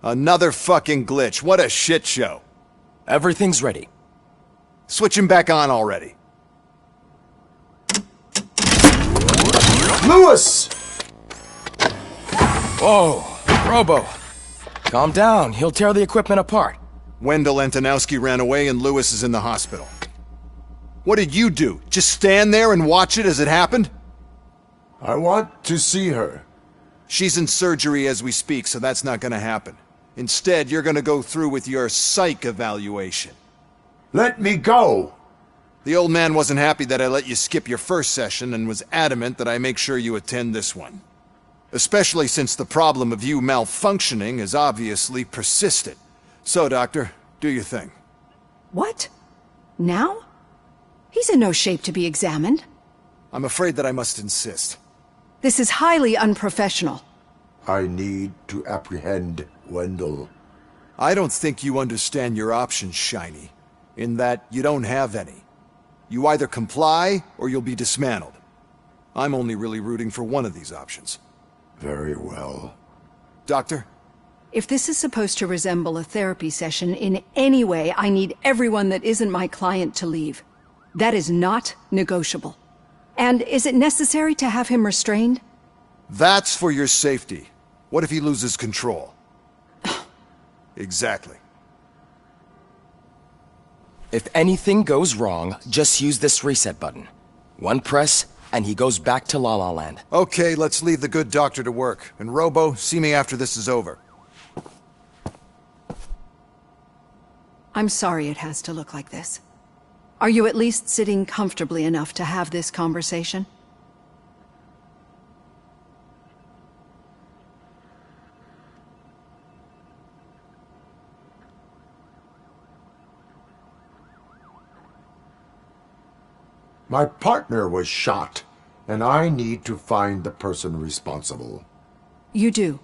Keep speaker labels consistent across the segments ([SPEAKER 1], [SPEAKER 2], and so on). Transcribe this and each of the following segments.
[SPEAKER 1] Another fucking glitch. What a shit show.
[SPEAKER 2] Everything's ready.
[SPEAKER 1] Switch him back on already.
[SPEAKER 3] Lewis!
[SPEAKER 2] Whoa, Robo. Calm down, he'll tear the equipment apart.
[SPEAKER 1] Wendell Antonowski ran away and Lewis is in the hospital. What did you do? Just stand there and watch it as it happened?
[SPEAKER 3] I want to see her.
[SPEAKER 1] She's in surgery as we speak, so that's not gonna happen. Instead, you're gonna go through with your psych evaluation.
[SPEAKER 3] Let me go!
[SPEAKER 1] The old man wasn't happy that I let you skip your first session and was adamant that I make sure you attend this one. Especially since the problem of you malfunctioning has obviously persisted. So, Doctor, do your thing.
[SPEAKER 4] What? Now? He's in no shape to be examined.
[SPEAKER 1] I'm afraid that I must insist.
[SPEAKER 4] This is highly unprofessional.
[SPEAKER 3] I need to apprehend Wendell.
[SPEAKER 1] I don't think you understand your options, Shiny. In that you don't have any. You either comply, or you'll be dismantled. I'm only really rooting for one of these options.
[SPEAKER 3] Very well.
[SPEAKER 1] Doctor?
[SPEAKER 4] If this is supposed to resemble a therapy session in any way, I need everyone that isn't my client to leave. That is not negotiable. And is it necessary to have him restrained?
[SPEAKER 1] That's for your safety. What if he loses control? Exactly.
[SPEAKER 2] If anything goes wrong, just use this reset button. One press, and he goes back to La La Land.
[SPEAKER 1] Okay, let's leave the good doctor to work. And Robo, see me after this is over.
[SPEAKER 4] I'm sorry it has to look like this. Are you at least sitting comfortably enough to have this conversation?
[SPEAKER 3] My partner was shot, and I need to find the person responsible.
[SPEAKER 4] You do.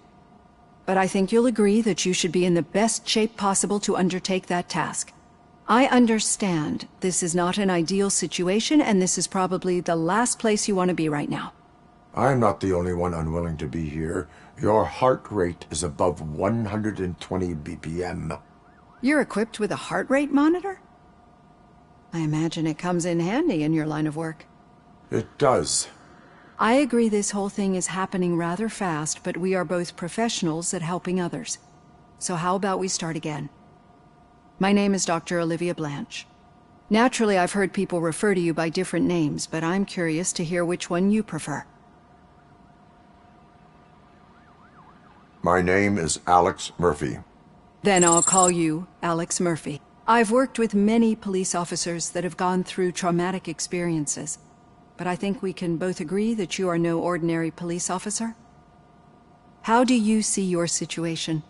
[SPEAKER 4] But I think you'll agree that you should be in the best shape possible to undertake that task. I understand this is not an ideal situation, and this is probably the last place you want to be right now.
[SPEAKER 3] I'm not the only one unwilling to be here. Your heart rate is above 120 BPM.
[SPEAKER 4] You're equipped with a heart rate monitor? I imagine it comes in handy in your line of work.
[SPEAKER 3] It does.
[SPEAKER 4] I agree this whole thing is happening rather fast, but we are both professionals at helping others. So how about we start again? My name is Dr. Olivia Blanche. Naturally, I've heard people refer to you by different names, but I'm curious to hear which one you prefer.
[SPEAKER 3] My name is Alex Murphy.
[SPEAKER 4] Then I'll call you Alex Murphy. I've worked with many police officers that have gone through traumatic experiences, but I think we can both agree that you are no ordinary police officer. How do you see your situation?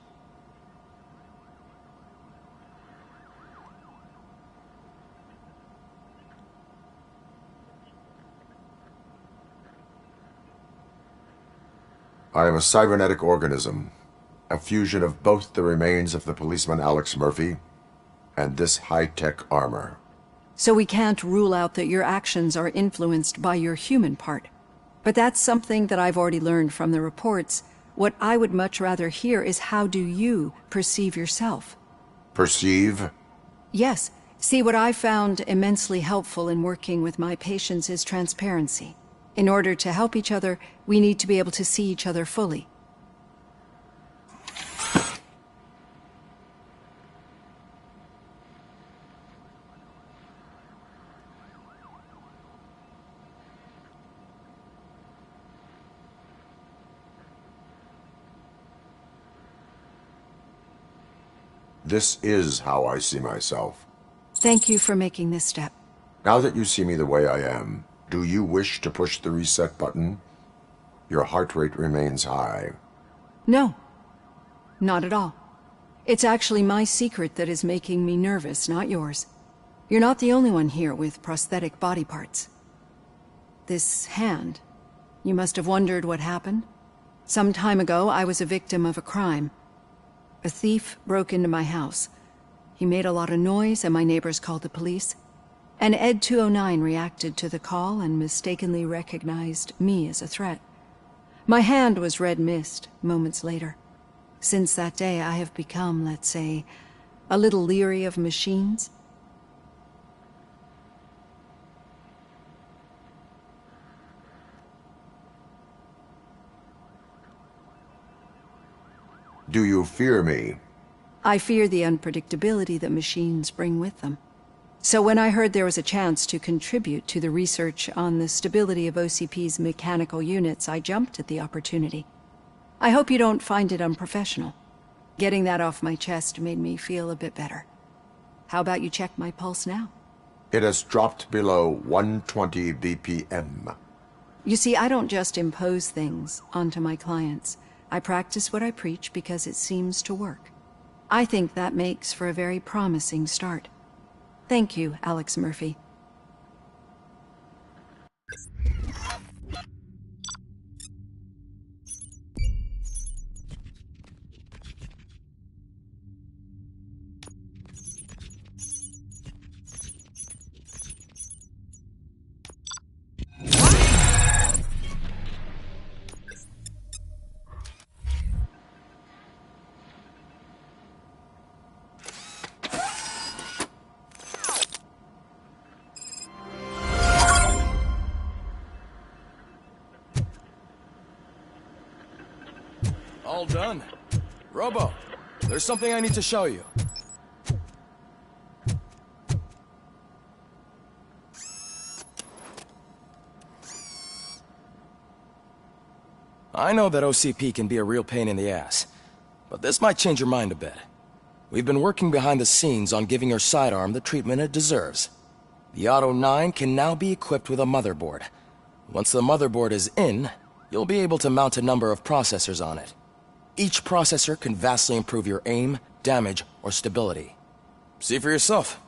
[SPEAKER 3] I am a cybernetic organism, a fusion of both the remains of the policeman Alex Murphy and this high-tech armor.
[SPEAKER 4] So we can't rule out that your actions are influenced by your human part. But that's something that I've already learned from the reports. What I would much rather hear is how do you perceive yourself?
[SPEAKER 3] Perceive?
[SPEAKER 4] Yes. See, what I found immensely helpful in working with my patients is transparency. In order to help each other, we need to be able to see each other fully.
[SPEAKER 3] This is how I see myself.
[SPEAKER 4] Thank you for making this step.
[SPEAKER 3] Now that you see me the way I am, do you wish to push the reset button? Your heart rate remains high.
[SPEAKER 4] No, not at all. It's actually my secret that is making me nervous, not yours. You're not the only one here with prosthetic body parts. This hand, you must have wondered what happened. Some time ago, I was a victim of a crime. A thief broke into my house. He made a lot of noise and my neighbors called the police. And Ed 209 reacted to the call and mistakenly recognized me as a threat. My hand was red mist moments later. Since that day, I have become, let's say, a little leery of machines.
[SPEAKER 3] Do you fear me?
[SPEAKER 4] I fear the unpredictability that machines bring with them. So when I heard there was a chance to contribute to the research on the stability of OCP's mechanical units, I jumped at the opportunity. I hope you don't find it unprofessional. Getting that off my chest made me feel a bit better. How about you check my pulse now?
[SPEAKER 3] It has dropped below 120 BPM.
[SPEAKER 4] You see, I don't just impose things onto my clients. I practice what I preach because it seems to work. I think that makes for a very promising start. Thank you, Alex Murphy.
[SPEAKER 2] All done. Robo, there's something I need to show you. I know that OCP can be a real pain in the ass, but this might change your mind a bit. We've been working behind the scenes on giving your sidearm the treatment it deserves. The Auto 9 can now be equipped with a motherboard. Once the motherboard is in, you'll be able to mount a number of processors on it. Each processor can vastly improve your aim, damage, or stability. See for yourself.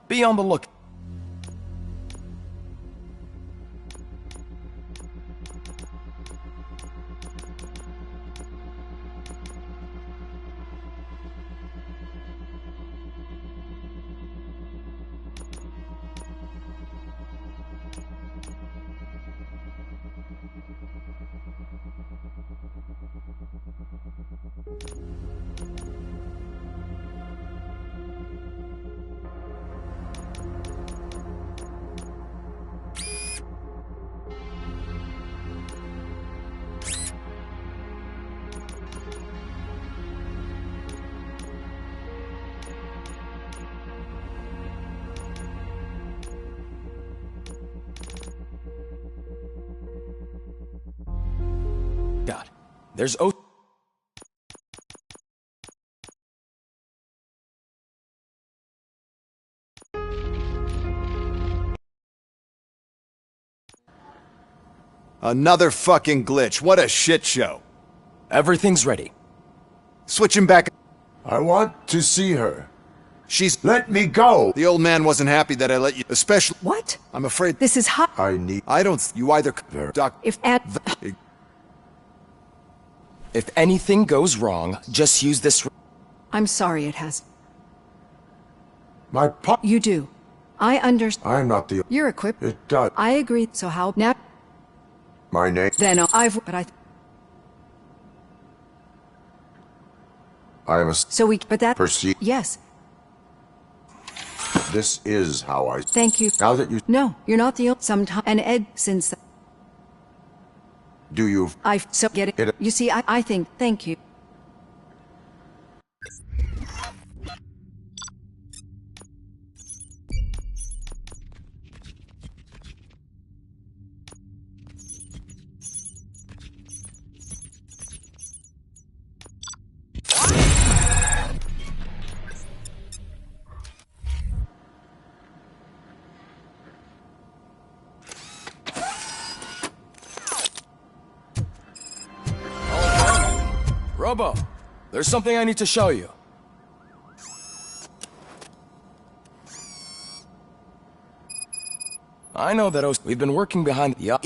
[SPEAKER 2] Be on the look. God, there's
[SPEAKER 1] Another fucking glitch. What a shit show.
[SPEAKER 2] Everything's ready.
[SPEAKER 1] Switching back.
[SPEAKER 3] I want to see her.
[SPEAKER 1] She's...
[SPEAKER 3] Let me go!
[SPEAKER 1] The old man wasn't happy that I let you... Especially...
[SPEAKER 4] What?
[SPEAKER 1] I'm afraid...
[SPEAKER 4] This is hot.
[SPEAKER 1] I don't... You either... Doc...
[SPEAKER 4] If at...
[SPEAKER 2] If anything goes wrong, just use this...
[SPEAKER 4] I'm sorry it has.
[SPEAKER 3] My pop...
[SPEAKER 4] You do. I understand.
[SPEAKER 3] I'm not the...
[SPEAKER 4] You're equipped.
[SPEAKER 3] It does.
[SPEAKER 4] I agree. So how... Now...
[SPEAKER 3] My name...
[SPEAKER 4] Then I've... But I...
[SPEAKER 3] I am a...
[SPEAKER 4] So we... But that...
[SPEAKER 3] Perceive...
[SPEAKER 4] Yes.
[SPEAKER 3] This is how I...
[SPEAKER 4] Thank you.
[SPEAKER 3] Now that you...
[SPEAKER 4] No, you're not the only... Sometime... And Ed, since...
[SPEAKER 3] Do you...
[SPEAKER 4] I've... So get it...
[SPEAKER 3] It-
[SPEAKER 4] You see, I think... Thank you.
[SPEAKER 2] Robo, there's something I need to show you. I know that we've been working behind the...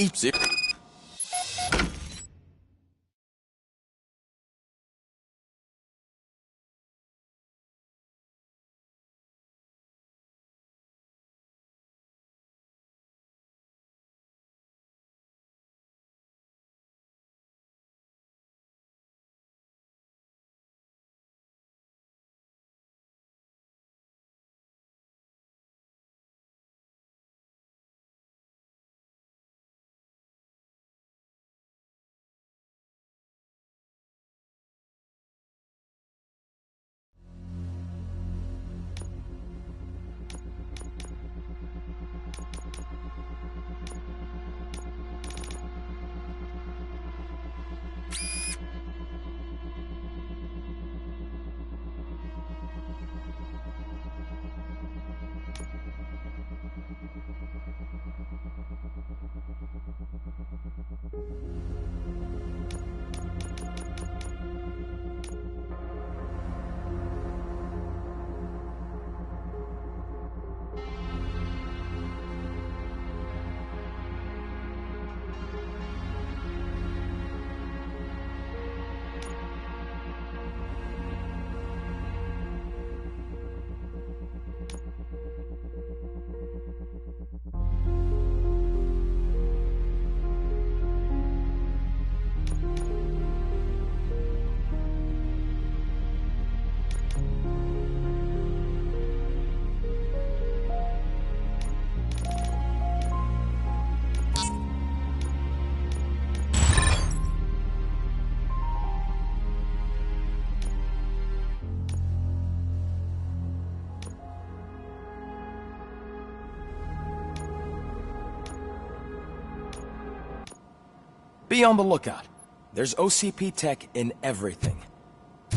[SPEAKER 2] Be on the lookout. There's OCP tech in everything.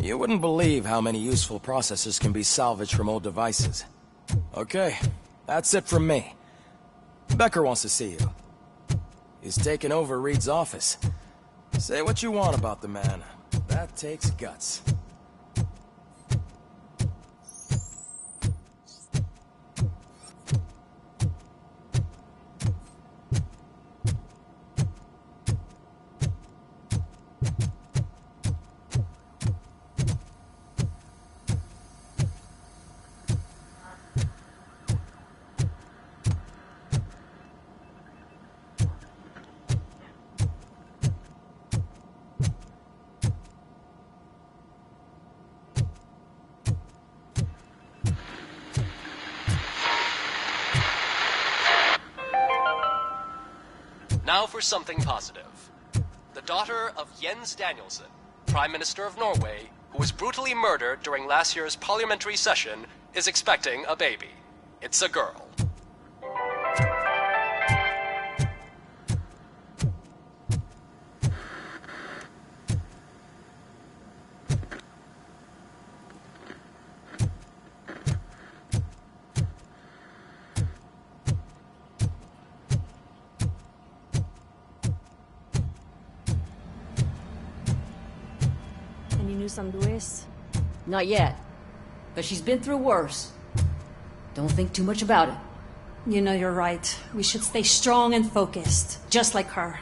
[SPEAKER 2] You wouldn't believe how many useful processors can be salvaged from old devices. Okay, that's it from me. Becker wants to see you. He's taken over Reed's office. Say what you want about the man. That takes guts.
[SPEAKER 5] Now for something positive. The daughter of Jens Danielson, Prime Minister of Norway, who was brutally murdered during last year's parliamentary session, is expecting a baby. It's a girl.
[SPEAKER 6] Any news on Luis?
[SPEAKER 7] Not yet. But she's been through worse. Don't think too much about it.
[SPEAKER 6] You know you're right. We should stay strong and focused, just like her.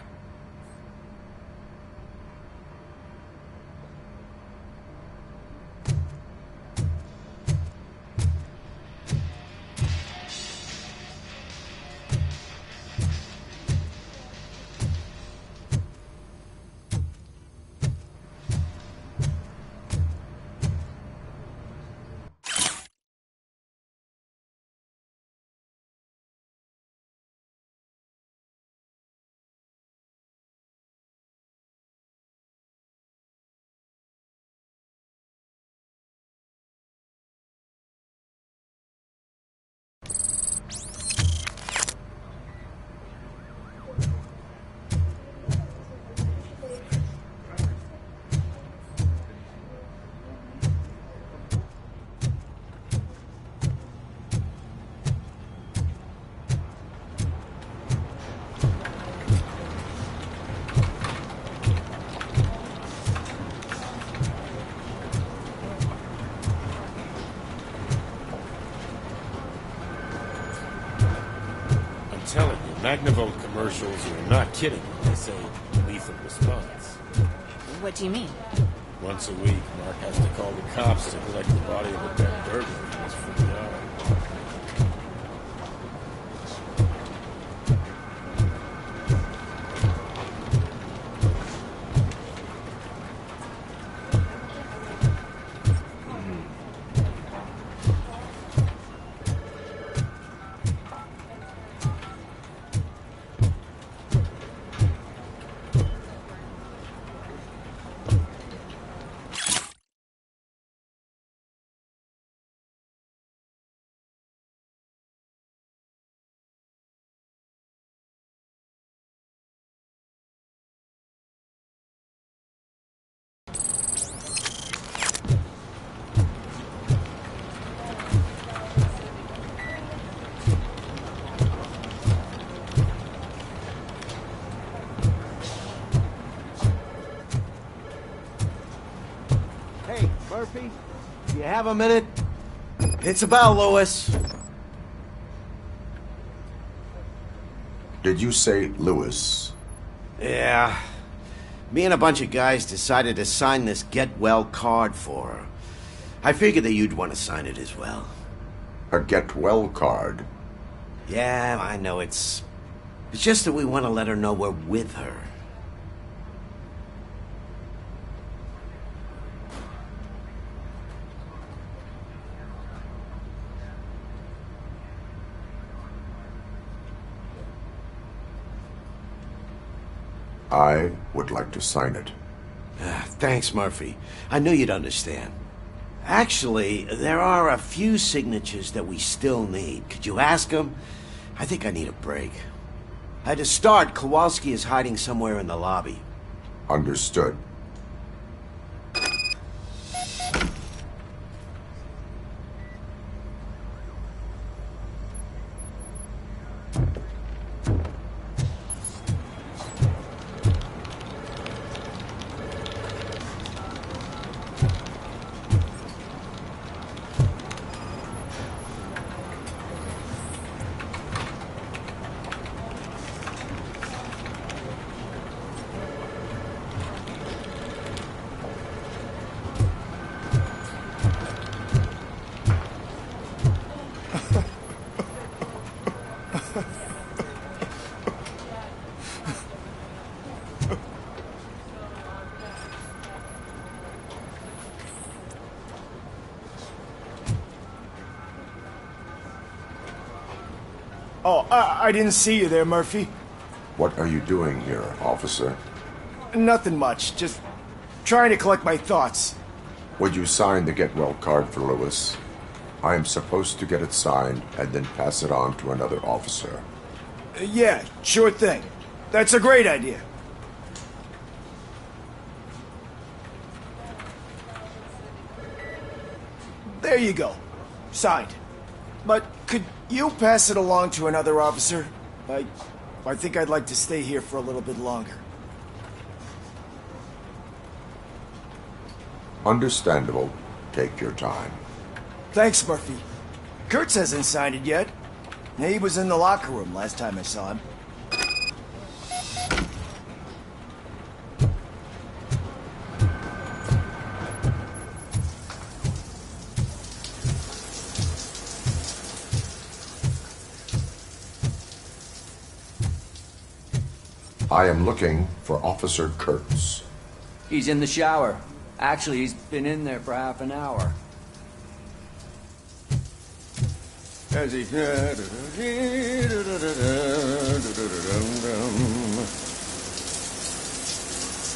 [SPEAKER 8] Telling you, Magnavolt commercials are not kidding when they say lethal response.
[SPEAKER 6] What do you mean?
[SPEAKER 8] Once a week, Mark has to call the cops to collect the body of a dead burglar in his front yard.
[SPEAKER 9] Hey, Murphy, do you have a minute? It's about Lewis.
[SPEAKER 3] Did you say Lewis?
[SPEAKER 9] Yeah. Me and a bunch of guys decided to sign this get well card for her. I figured that you'd want to sign it as well.
[SPEAKER 3] A get well card?
[SPEAKER 9] Yeah, I know it's just that we want to let her know we're with her.
[SPEAKER 3] I would like to sign it.
[SPEAKER 9] Thanks, Murphy. I knew you'd understand. Actually, there are a few signatures that we still need. Could you ask them? I think I need a break. To start, Kowalski is hiding somewhere in the lobby.
[SPEAKER 3] Understood.
[SPEAKER 10] Oh, I didn't see you there, Murphy.
[SPEAKER 3] What are you doing here, officer?
[SPEAKER 10] Nothing much, just trying to collect my thoughts.
[SPEAKER 3] Would you sign the get well card for Lewis? I am supposed to get it signed and then pass it on to another officer.
[SPEAKER 10] Yeah, sure thing. That's a great idea. There you go. Signed. But could you pass it along to another officer? I think I'd like to stay here for a little bit longer.
[SPEAKER 3] Understandable. Take your time.
[SPEAKER 10] Thanks, Murphy. Kurtz hasn't signed it yet. He was in the locker room last time I saw him.
[SPEAKER 3] I am looking for Officer Kurtz.
[SPEAKER 11] He's in the shower. Actually, he's been in there for half an hour.
[SPEAKER 8] As he...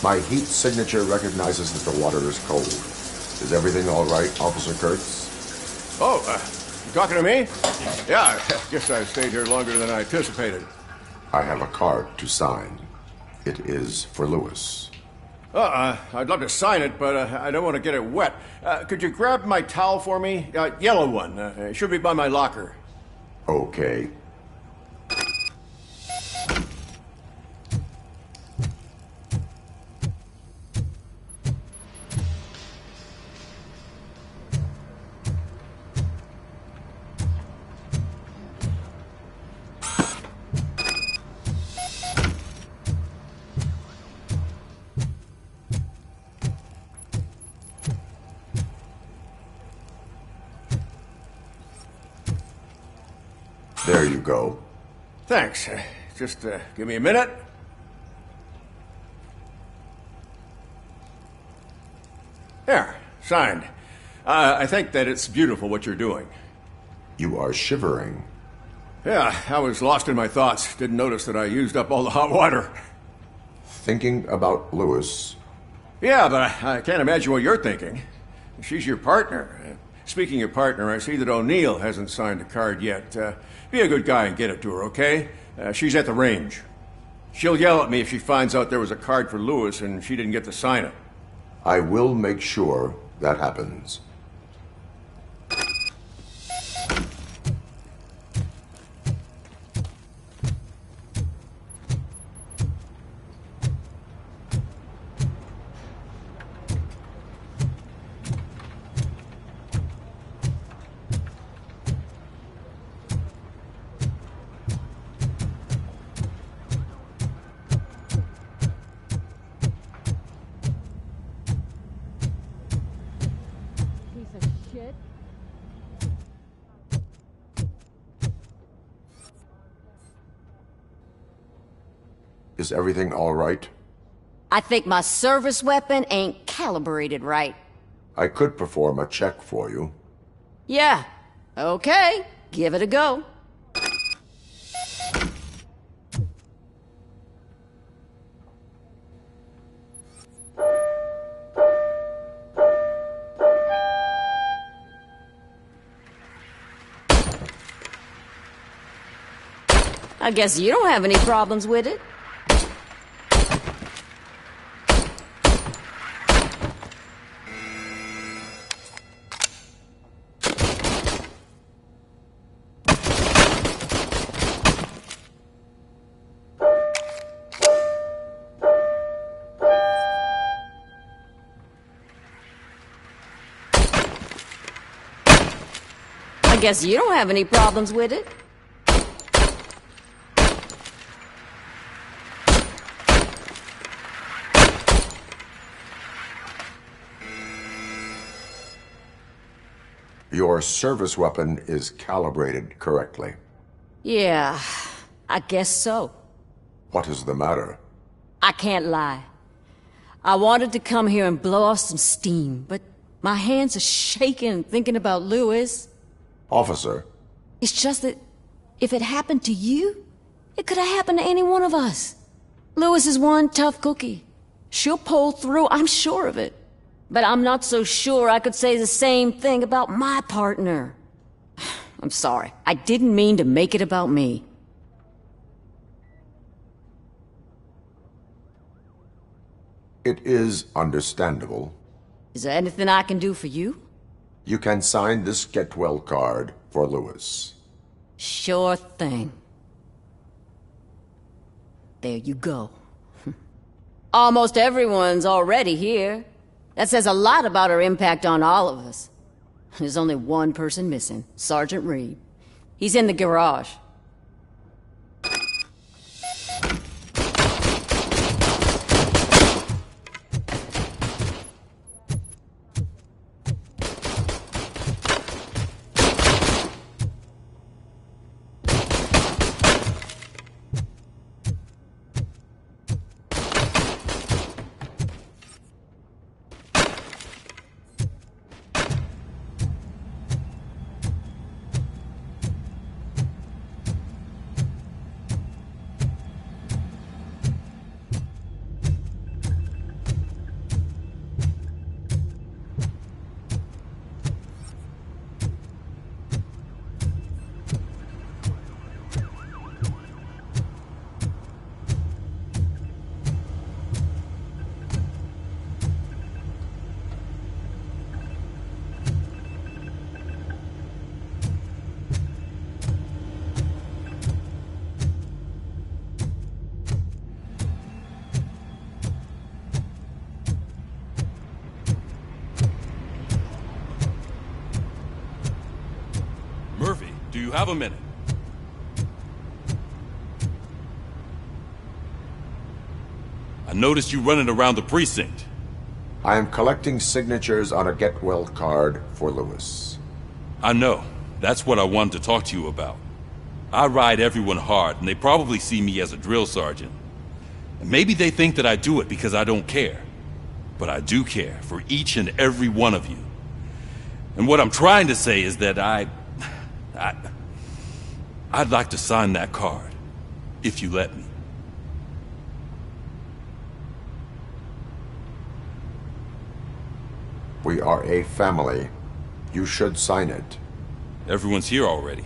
[SPEAKER 3] My heat signature recognizes that the water is cold. Is everything all right, Officer Kurtz?
[SPEAKER 8] Oh, you talking to me? Yeah, I guess I stayed here longer than I anticipated.
[SPEAKER 3] I have a card to sign. It is for Lewis.
[SPEAKER 8] I'd love to sign it, but I don't want to get it wet. Could you grab my towel for me? Yellow one. It should be by my locker.
[SPEAKER 3] Okay. There you go.
[SPEAKER 8] Thanks. Just give me a minute. There, signed. I think that it's beautiful what you're doing.
[SPEAKER 3] You are shivering.
[SPEAKER 8] Yeah, I was lost in my thoughts. Didn't notice that I used up all the hot water.
[SPEAKER 3] Thinking about Lewis.
[SPEAKER 8] Yeah, but I can't imagine what you're thinking. She's your partner. Speaking of partner, I see that O'Neill hasn't signed the card yet. Be a good guy and get it to her, okay? She's at the range. She'll yell at me if she finds out there was a card for Lewis and she didn't get to sign it.
[SPEAKER 3] I will make sure that happens. Is everything all right?
[SPEAKER 7] I think my service weapon ain't calibrated right.
[SPEAKER 3] I could perform a check for you.
[SPEAKER 7] Yeah. Okay. Give it a go. I guess you don't have any problems with it. I guess you don't have any problems with it.
[SPEAKER 3] Your service weapon is calibrated correctly.
[SPEAKER 7] Yeah, I guess so.
[SPEAKER 3] What is the matter?
[SPEAKER 7] I can't lie. I wanted to come here and blow off some steam, but my hands are shaking thinking about Lewis.
[SPEAKER 3] Officer.
[SPEAKER 7] It's just that if it happened to you, It could have happened to any one of us. Lewis is one tough cookie. She'll pull through, I'm sure of it. But I'm not so sure I could say the same thing about my partner. I'm sorry. I didn't mean to make it about me.
[SPEAKER 3] It is understandable.
[SPEAKER 7] Is there anything I can do for you?
[SPEAKER 3] You can sign this Get Well card for Lewis.
[SPEAKER 7] Sure thing. There you go. Almost everyone's already here. That says a lot about her impact on all of us. There's only one person missing, Sergeant Reed. He's in the garage.
[SPEAKER 12] Murphy, do you have a minute? I noticed you running around the precinct.
[SPEAKER 3] I am collecting signatures on a Get Well card for Lewis.
[SPEAKER 12] I know. That's what I wanted to talk to you about. I ride everyone hard, and they probably see me as a drill sergeant. And maybe they think that I do it because I don't care. But I do care for each and every one of you. And what I'm trying to say is that I'd like to sign that card, if you let me.
[SPEAKER 3] We are a family. You should sign it.
[SPEAKER 12] Everyone's here already.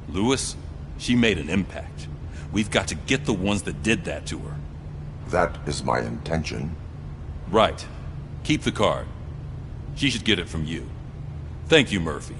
[SPEAKER 12] Lewis, she made an impact. We've got to get the ones that did that to her.
[SPEAKER 3] That is my intention.
[SPEAKER 12] Right. Keep the card. She should get it from you. Thank you, Murphy.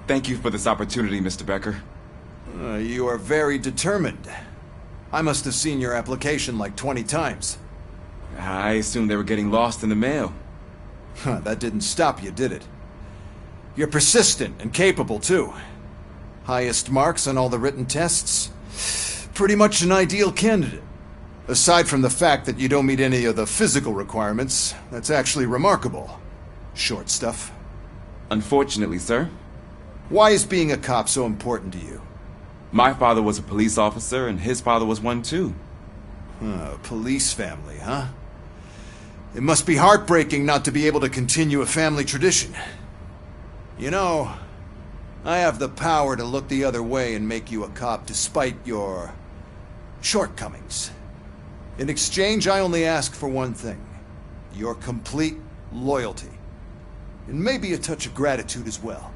[SPEAKER 13] Thank you for this opportunity, Mr. Becker.
[SPEAKER 1] You are very determined. I must have seen your application like 20 times.
[SPEAKER 13] I assumed they were getting lost in the mail.
[SPEAKER 1] That didn't stop you, did it? You're persistent and capable, too. Highest marks on all the written tests. Pretty much an ideal candidate. Aside from the fact that you don't meet any of the physical requirements, that's actually remarkable. Short stuff.
[SPEAKER 13] Unfortunately, sir.
[SPEAKER 1] Why is being a cop so important to you?
[SPEAKER 13] My father was a police officer, and his father was one too.
[SPEAKER 1] Police family, huh? It must be heartbreaking not to be able to continue a family tradition. You know, I have the power to look the other way and make you a cop despite your shortcomings. In exchange, I only ask for one thing. Your complete loyalty. And maybe a touch of gratitude as well.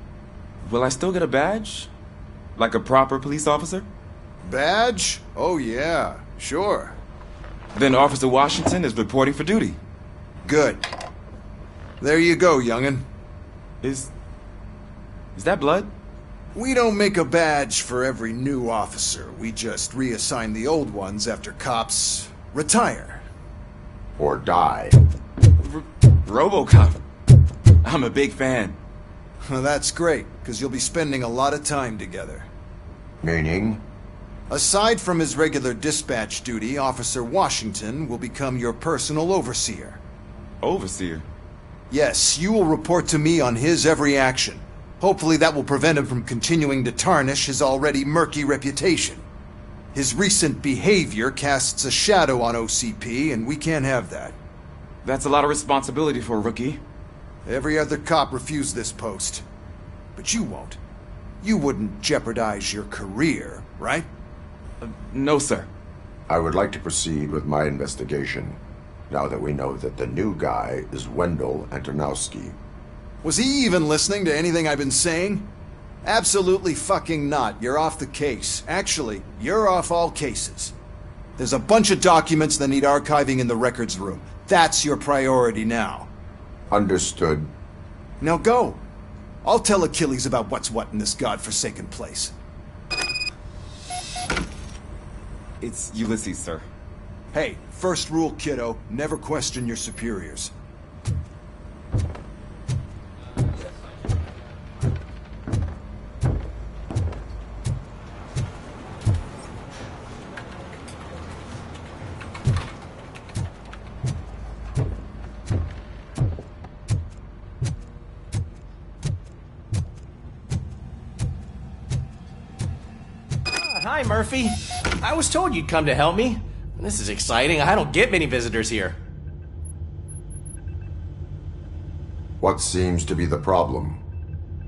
[SPEAKER 13] Will I still get a badge? Like a proper police officer?
[SPEAKER 1] Badge? Oh yeah, sure.
[SPEAKER 13] Then Officer Washington is reporting for duty.
[SPEAKER 1] Good. There you go, young'un.
[SPEAKER 13] Is that blood?
[SPEAKER 1] We don't make a badge for every new officer. We just reassign the old ones after cops retire.
[SPEAKER 3] Or die.
[SPEAKER 13] Robocop. I'm a big fan.
[SPEAKER 1] Well, that's great, because you'll be spending a lot of time together.
[SPEAKER 3] Meaning?
[SPEAKER 1] Aside from his regular dispatch duty, Officer Washington will become your personal overseer.
[SPEAKER 13] Overseer?
[SPEAKER 1] Yes, you will report to me on his every action. Hopefully that will prevent him from continuing to tarnish his already murky reputation. His recent behavior casts a shadow on OCP, and we can't have that.
[SPEAKER 13] That's a lot of responsibility for a rookie.
[SPEAKER 1] Every other cop refused this post. But you won't. You wouldn't jeopardize your career, right?
[SPEAKER 13] No, sir.
[SPEAKER 3] I would like to proceed with my investigation, now that we know that the new guy is Wendell Antonowski.
[SPEAKER 1] Was he even listening to anything I've been saying? Absolutely fucking not. You're off the case. Actually, you're off all cases. There's a bunch of documents that need archiving in the records room. That's your priority now.
[SPEAKER 3] Understood.
[SPEAKER 1] Now go. I'll tell Achilles about what's what in this godforsaken place.
[SPEAKER 13] It's Ulysses, sir.
[SPEAKER 1] Hey, first rule, kiddo, never question your superiors.
[SPEAKER 14] Hi, Murphy. I was told you'd come to help me. This is exciting. I don't get many visitors here.
[SPEAKER 3] What seems to be the problem?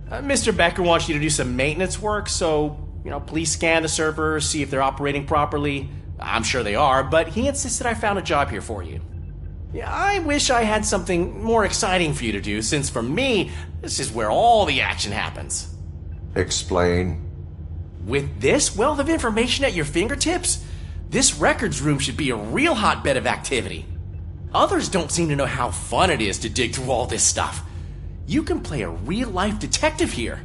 [SPEAKER 14] Mr. Becker wants you to do some maintenance work, so, please scan the servers, see if they're operating properly. I'm sure they are, but he insisted I found a job here for you. Yeah, I wish I had something more exciting for you to do, since for me, this is where all the action happens.
[SPEAKER 3] Explain.
[SPEAKER 14] With this wealth of information at your fingertips, this records room should be a real hotbed of activity. Others don't seem to know how fun it is to dig through all this stuff. You can play a real-life detective here.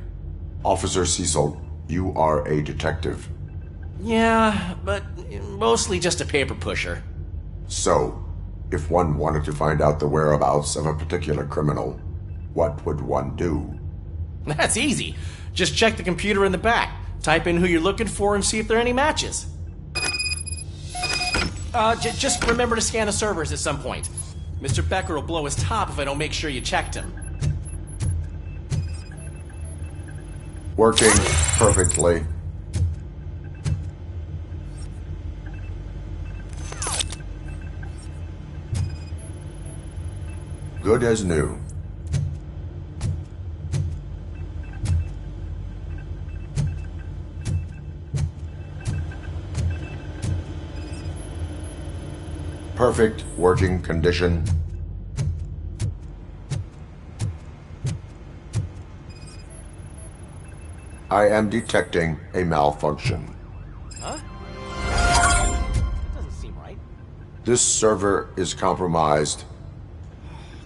[SPEAKER 3] Officer Cecil, you are a detective.
[SPEAKER 14] Yeah, but mostly just a paper pusher.
[SPEAKER 3] So, if one wanted to find out the whereabouts of a particular criminal, what would one do?
[SPEAKER 14] That's easy. Just check the computer in the back. Type in who you're looking for and see if there are any matches. Just remember to scan the servers at some point. Mr. Becker will blow his top if I don't make sure you checked him.
[SPEAKER 3] Working perfectly. Good as new. Perfect working condition. I am detecting a malfunction.
[SPEAKER 14] Huh? Doesn't seem right.
[SPEAKER 3] This server is compromised.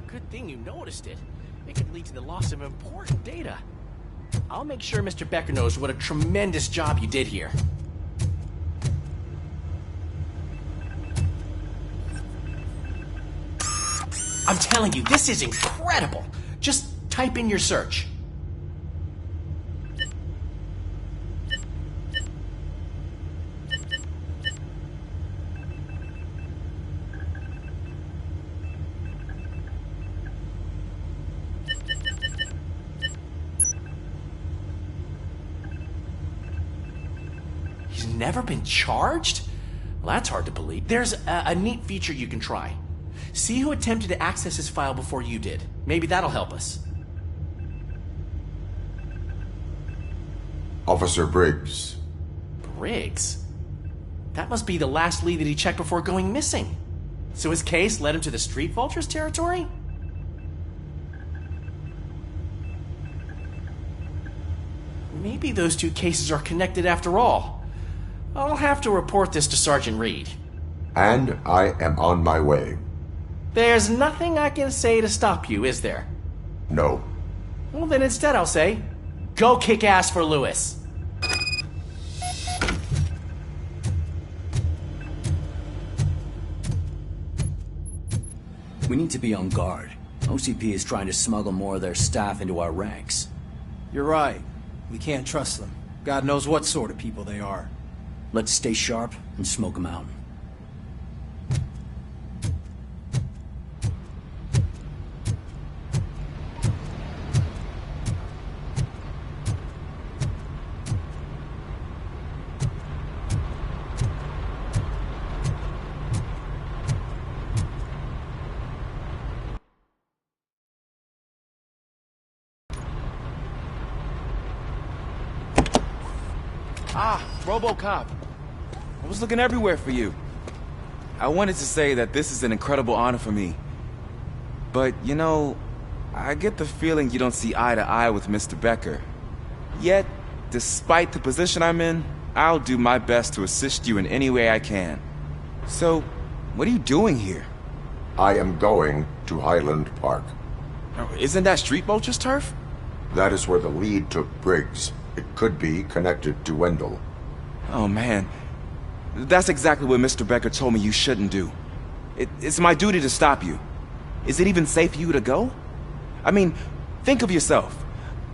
[SPEAKER 14] Good thing you noticed it. It could lead to the loss of important data. I'll make sure Mr. Becker knows what a tremendous job you did here. I'm telling you, this is incredible. Just type in your search. He's never been charged? Well, that's hard to believe. There's a neat feature you can try. See who attempted to access his file before you did. Maybe that'll help us.
[SPEAKER 3] Officer Briggs.
[SPEAKER 14] Briggs? That must be the last lead that he checked before going missing. So his case led him to the Street Vultures territory? Maybe those two cases are connected after all. I'll have to report this to Sergeant Reed.
[SPEAKER 3] And I am on my way.
[SPEAKER 14] There's nothing I can say to stop you, is there?
[SPEAKER 3] No.
[SPEAKER 14] Well, then instead I'll say, go kick ass for Lewis.
[SPEAKER 11] We need to be on guard. OCP is trying to smuggle more of their staff into our ranks.
[SPEAKER 15] You're right. We can't trust them. God knows what sort of people they are.
[SPEAKER 11] Let's stay sharp and smoke them out.
[SPEAKER 13] Ah, Robocop. I was looking everywhere for you. I wanted to say that this is an incredible honor for me. But, you know, I get the feeling you don't see eye to eye with Mr. Becker. Yet, despite the position I'm in, I'll do my best to assist you in any way I can. So, what are you doing here?
[SPEAKER 3] I am going to Highland Park.
[SPEAKER 13] Isn't that Street Vulture's turf?
[SPEAKER 3] That is where the lead took Briggs. It could be connected to Wendell.
[SPEAKER 13] Oh, man. That's exactly what Mr. Becker told me you shouldn't do. It's my duty to stop you. Is it even safe for you to go? I mean, think of yourself.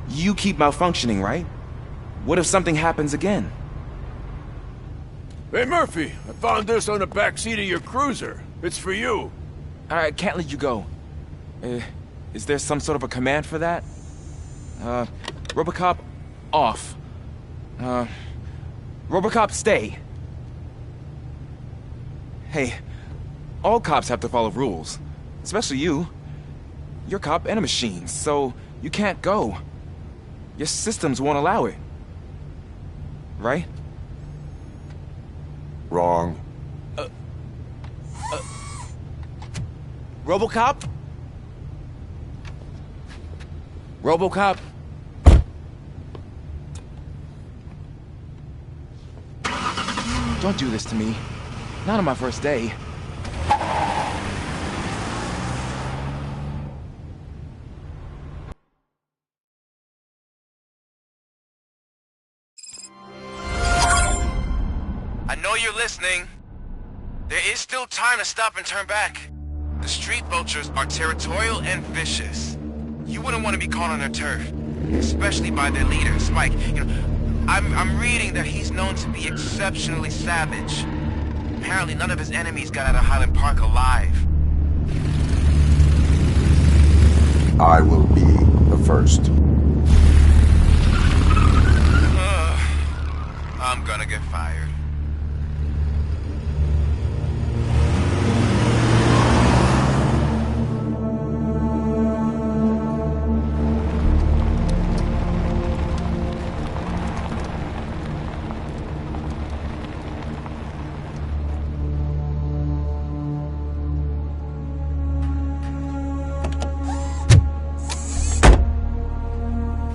[SPEAKER 13] You keep malfunctioning, right? What if something happens again?
[SPEAKER 8] Hey, Murphy, I found this on the back seat of your cruiser. It's for you.
[SPEAKER 13] I can't let you go. Is there some sort of a command for that? Robocop, off. Robocop, stay. Hey, all cops have to follow rules. Especially you. You're a cop and a machine, so you can't go. Your systems won't allow it. Right?
[SPEAKER 3] Wrong.
[SPEAKER 13] Robocop? Robocop? Don't do this to me. Not on my first day.
[SPEAKER 16] I know you're listening. There is still time to stop and turn back. The street vultures are territorial and vicious. You wouldn't want to be caught on their turf, especially by their leader, Spike. You know, I'm reading that he's known to be exceptionally savage. Apparently none of his enemies got out of Highland Park alive.
[SPEAKER 3] I will be the first.
[SPEAKER 16] I'm gonna get fired.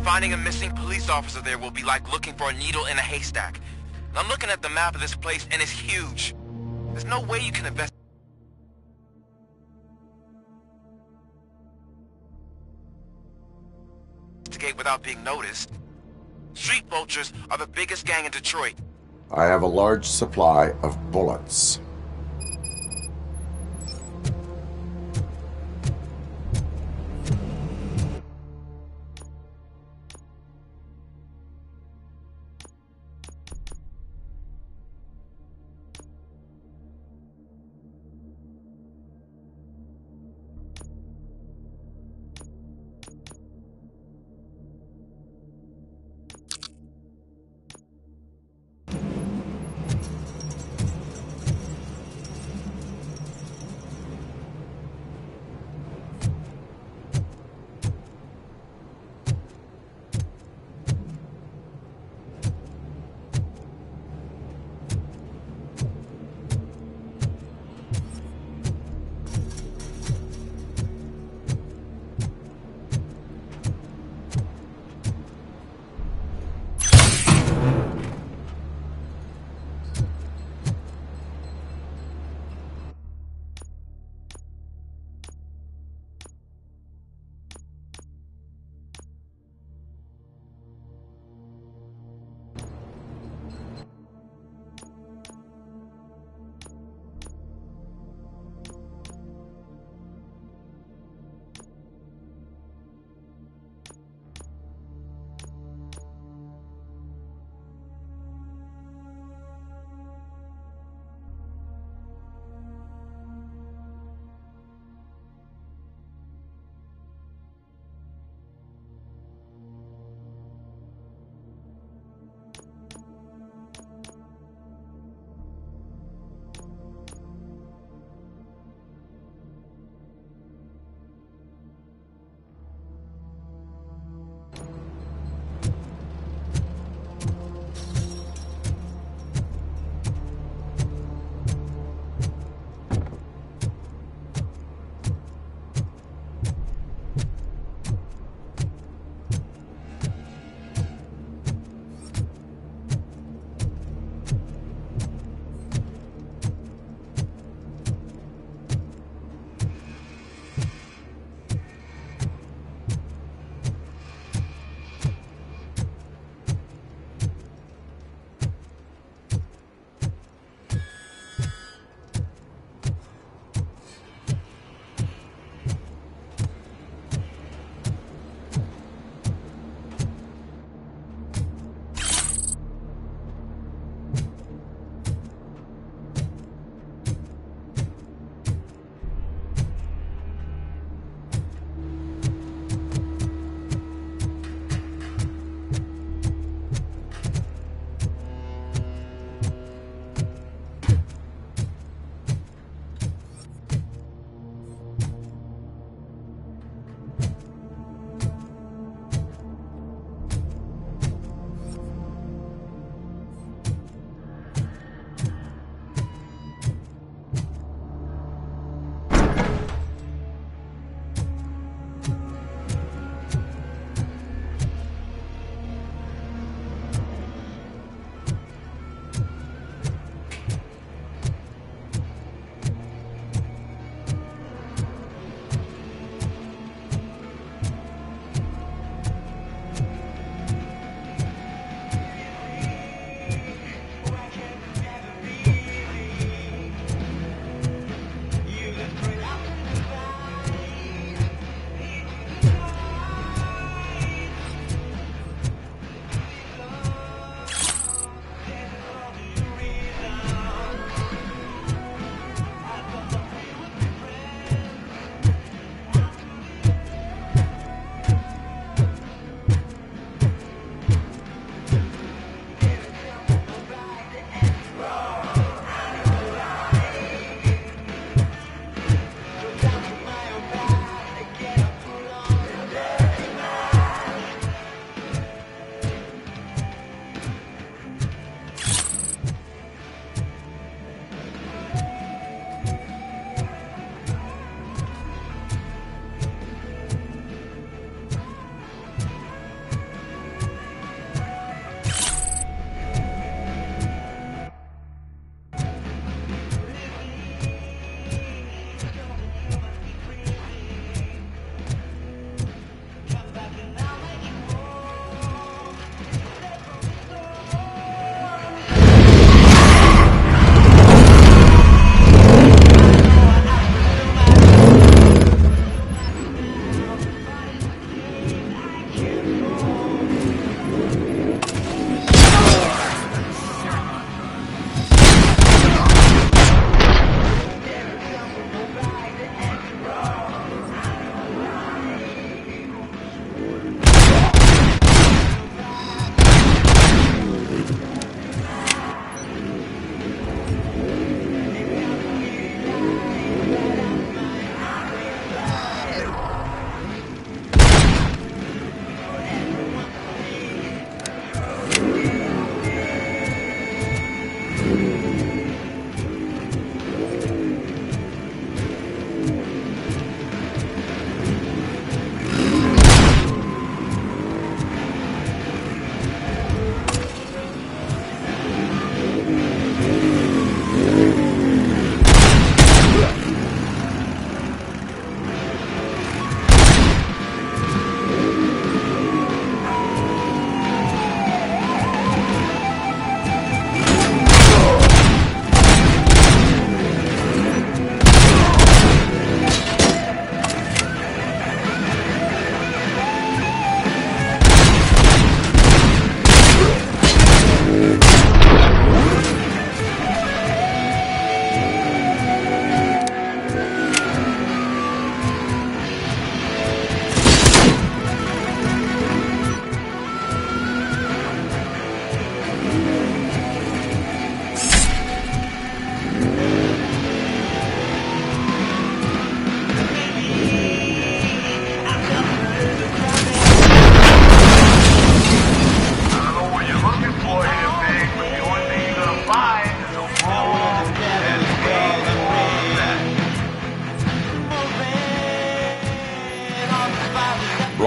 [SPEAKER 16] Finding a missing police officer there will be like looking for a needle in a haystack. I'm looking at the map of this place and it's huge. There's no way you can investigate without being noticed. Street vultures are the biggest gang in Detroit.
[SPEAKER 3] I have a large supply of bullets.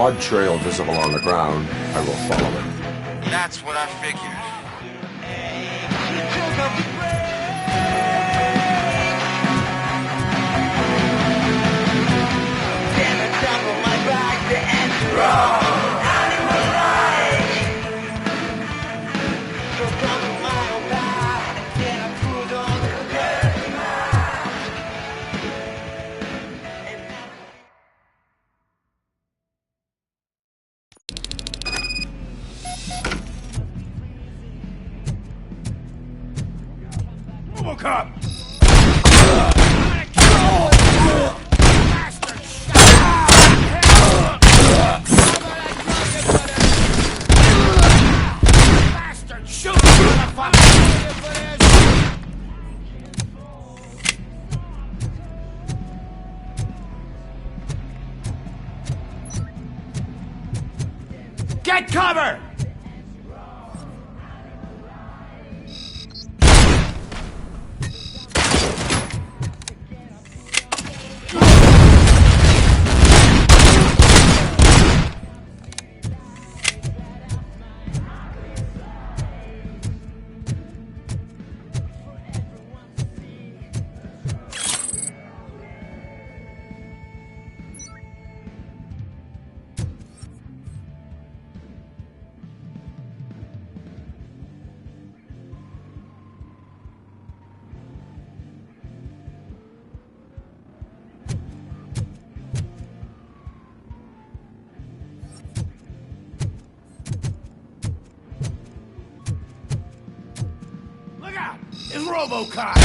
[SPEAKER 3] blood trail visible on the ground, I will follow it.
[SPEAKER 16] That's what I figured.
[SPEAKER 8] Robocop! Get cover! Is Robocop!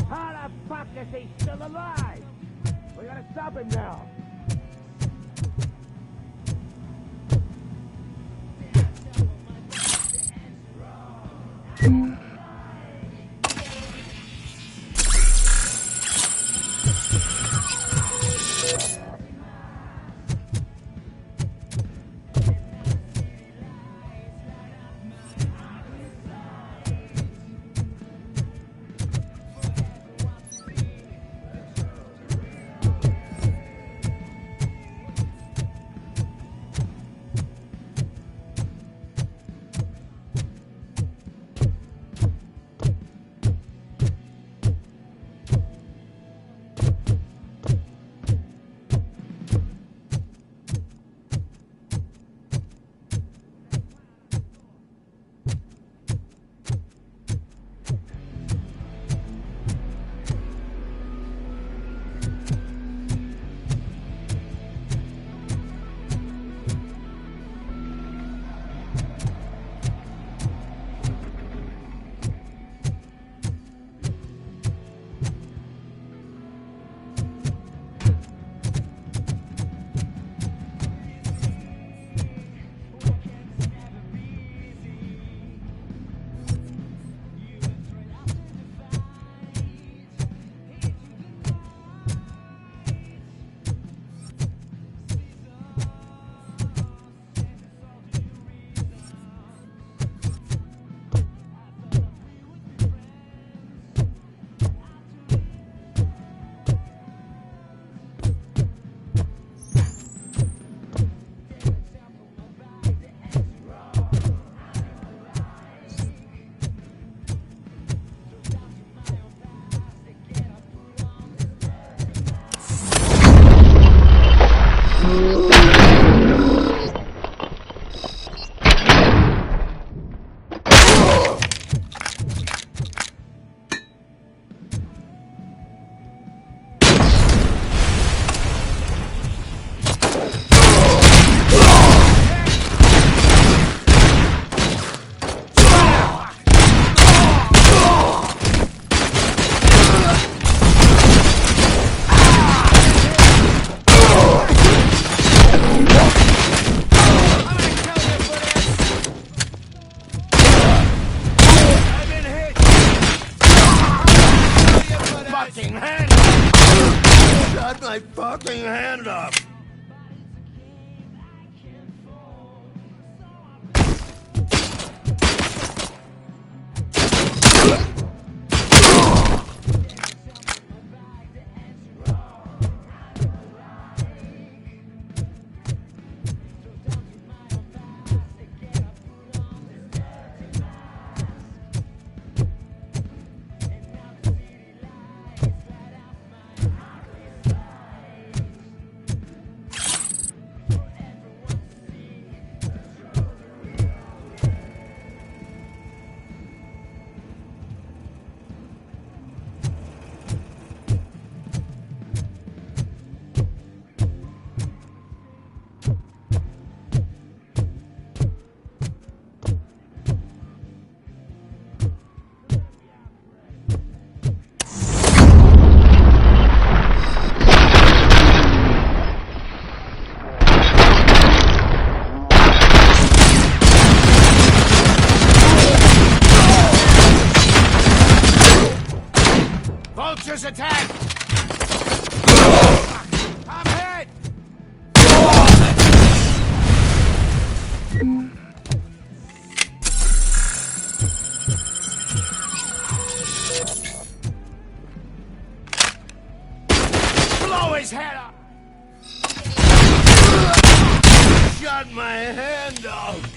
[SPEAKER 17] How the fuck is he still alive? We gotta stop him now. fucking hand up! Shut my fucking hand up! Vultures attack! I'm hit! Blow his head up! Shut my hand off!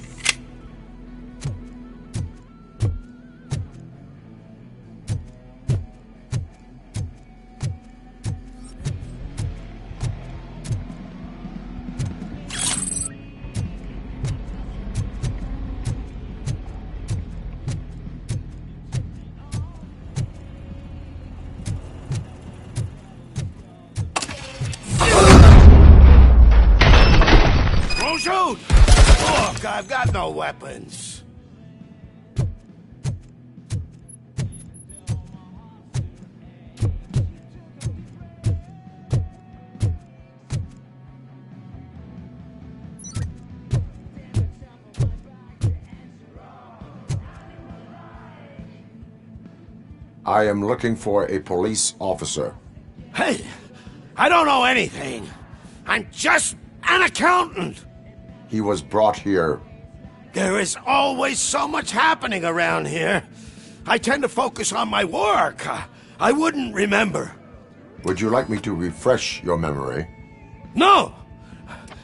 [SPEAKER 17] Don't shoot! Look, I've got no weapons.
[SPEAKER 3] I am looking for a police officer.
[SPEAKER 9] Hey, I don't know anything. I'm just an accountant.
[SPEAKER 3] He was brought here.
[SPEAKER 9] There is always so much happening around here. I tend to focus on my work. I wouldn't remember.
[SPEAKER 3] Would you like me to refresh your memory?
[SPEAKER 9] No!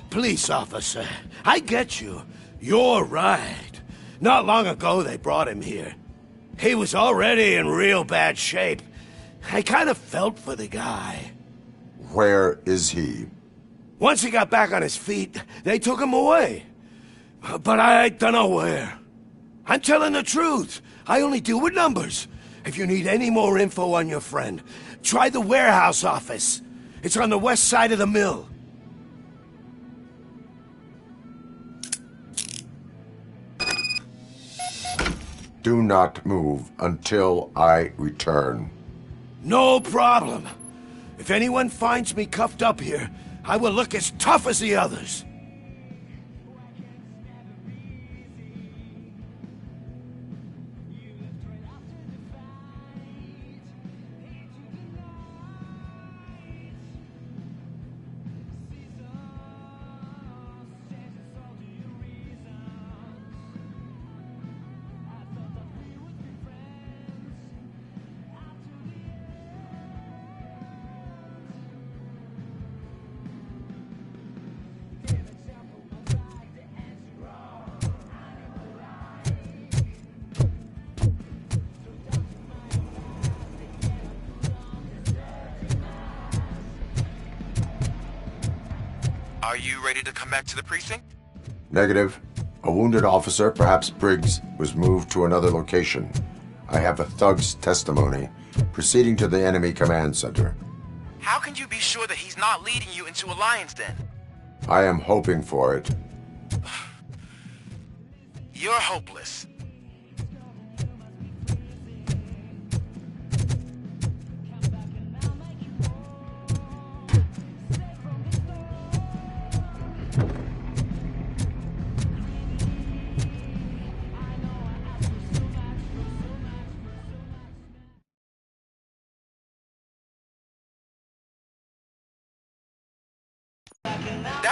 [SPEAKER 9] Police officer, I get you. You're right. Not long ago they brought him here. He was already in real bad shape. I kind of felt for the guy.
[SPEAKER 3] Where is he?
[SPEAKER 9] Once he got back on his feet, they took him away. But I don't know where. I'm telling the truth. I only deal with numbers. If you need any more info on your friend, try the warehouse office. It's on the west side of the mill.
[SPEAKER 3] Do not move until I return.
[SPEAKER 9] No problem. If anyone finds me cuffed up here, I will look as tough as the others.
[SPEAKER 16] Are you ready to come back to the precinct?
[SPEAKER 3] Negative. A wounded officer, perhaps Briggs, was moved to another location. I have a thug's testimony, proceeding to the enemy command center.
[SPEAKER 16] How can you be sure that he's not leading you into a lion's den?
[SPEAKER 3] I am hoping for it.
[SPEAKER 16] You're hopeless.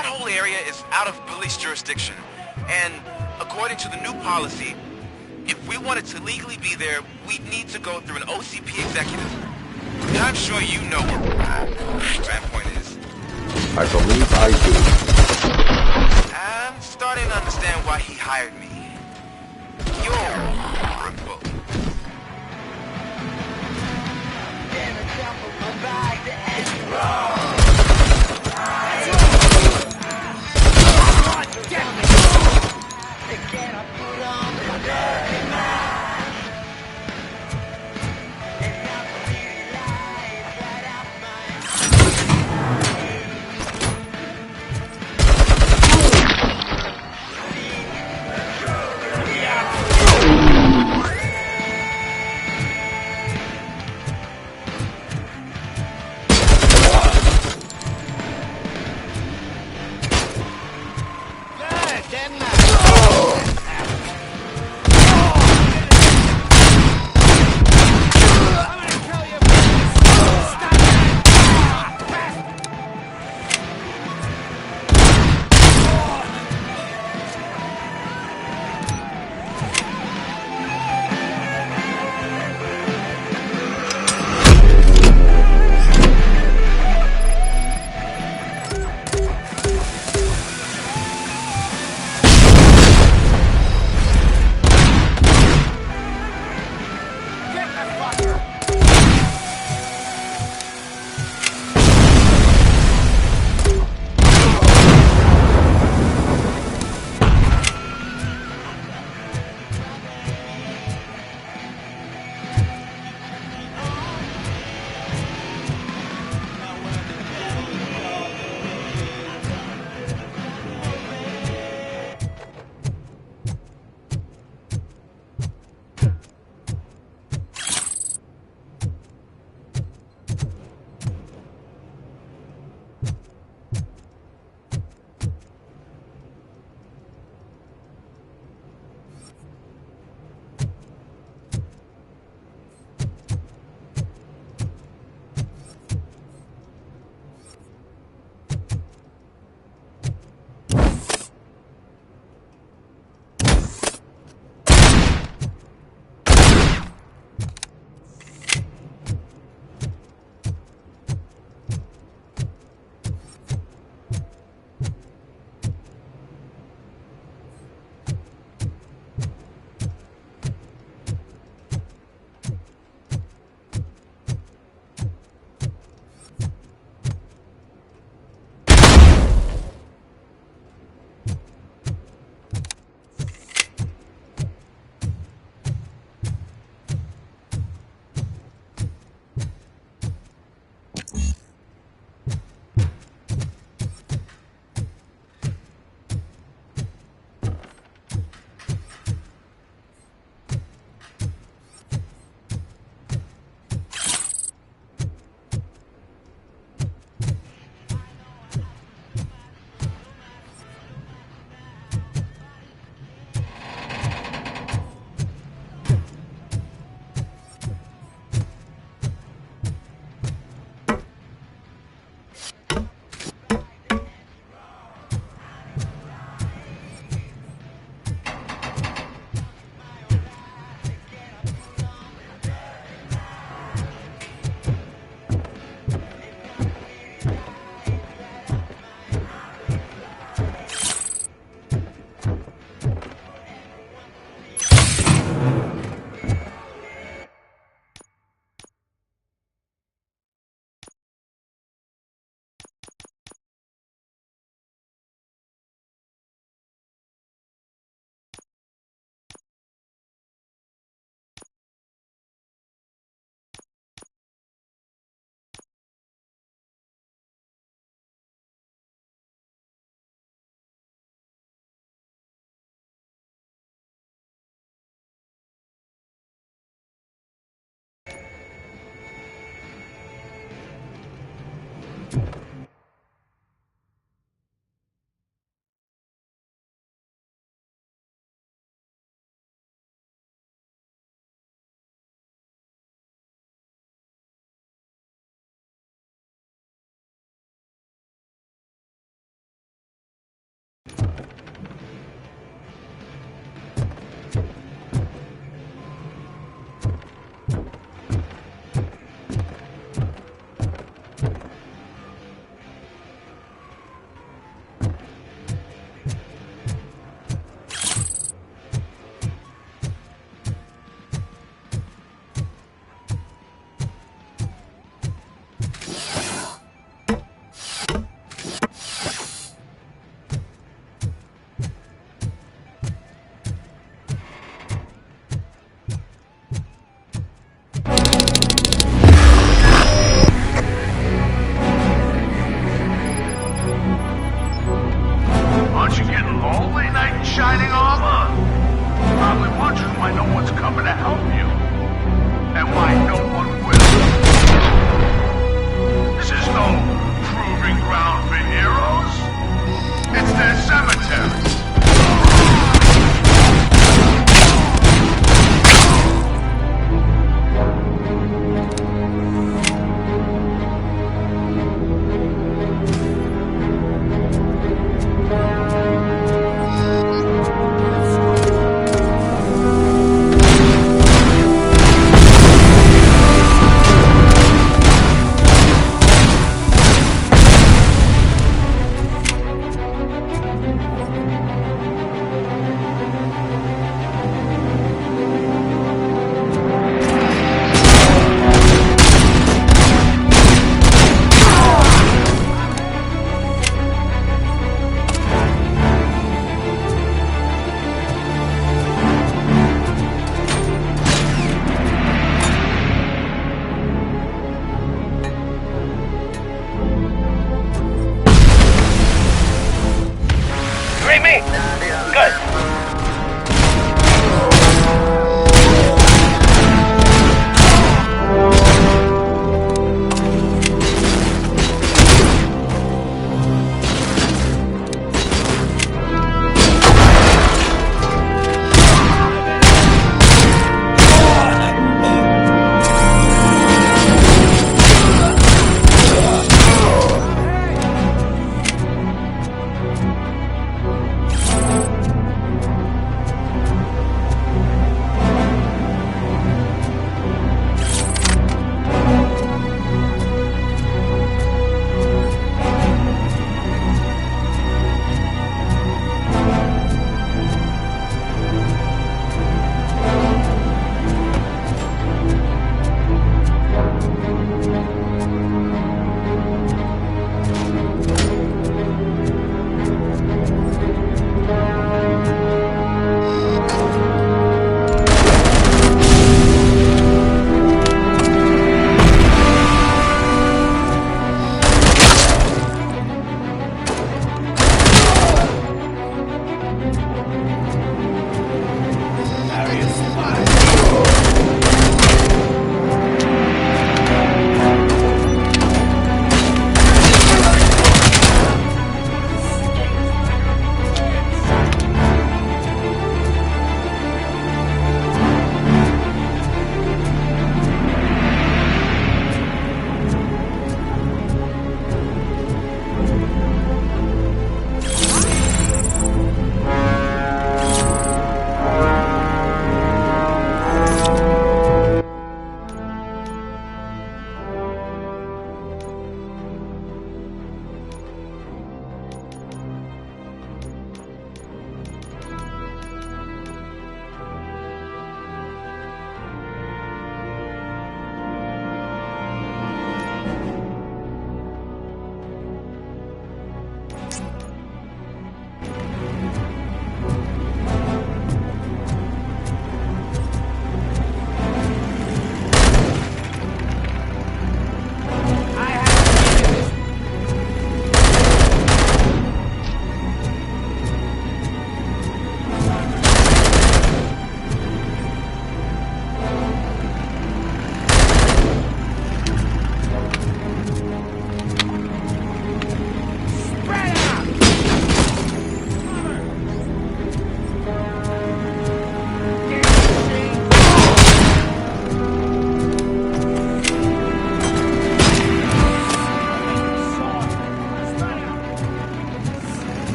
[SPEAKER 16] That whole area is out of police jurisdiction, and according to the new policy, if we wanted to legally be there, we'd need to go through an OCP executive. And I'm sure you know where Standpoint is.
[SPEAKER 3] I believe I do.
[SPEAKER 16] I'm starting to understand why he hired me. You're a book.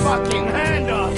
[SPEAKER 17] Fucking hand up!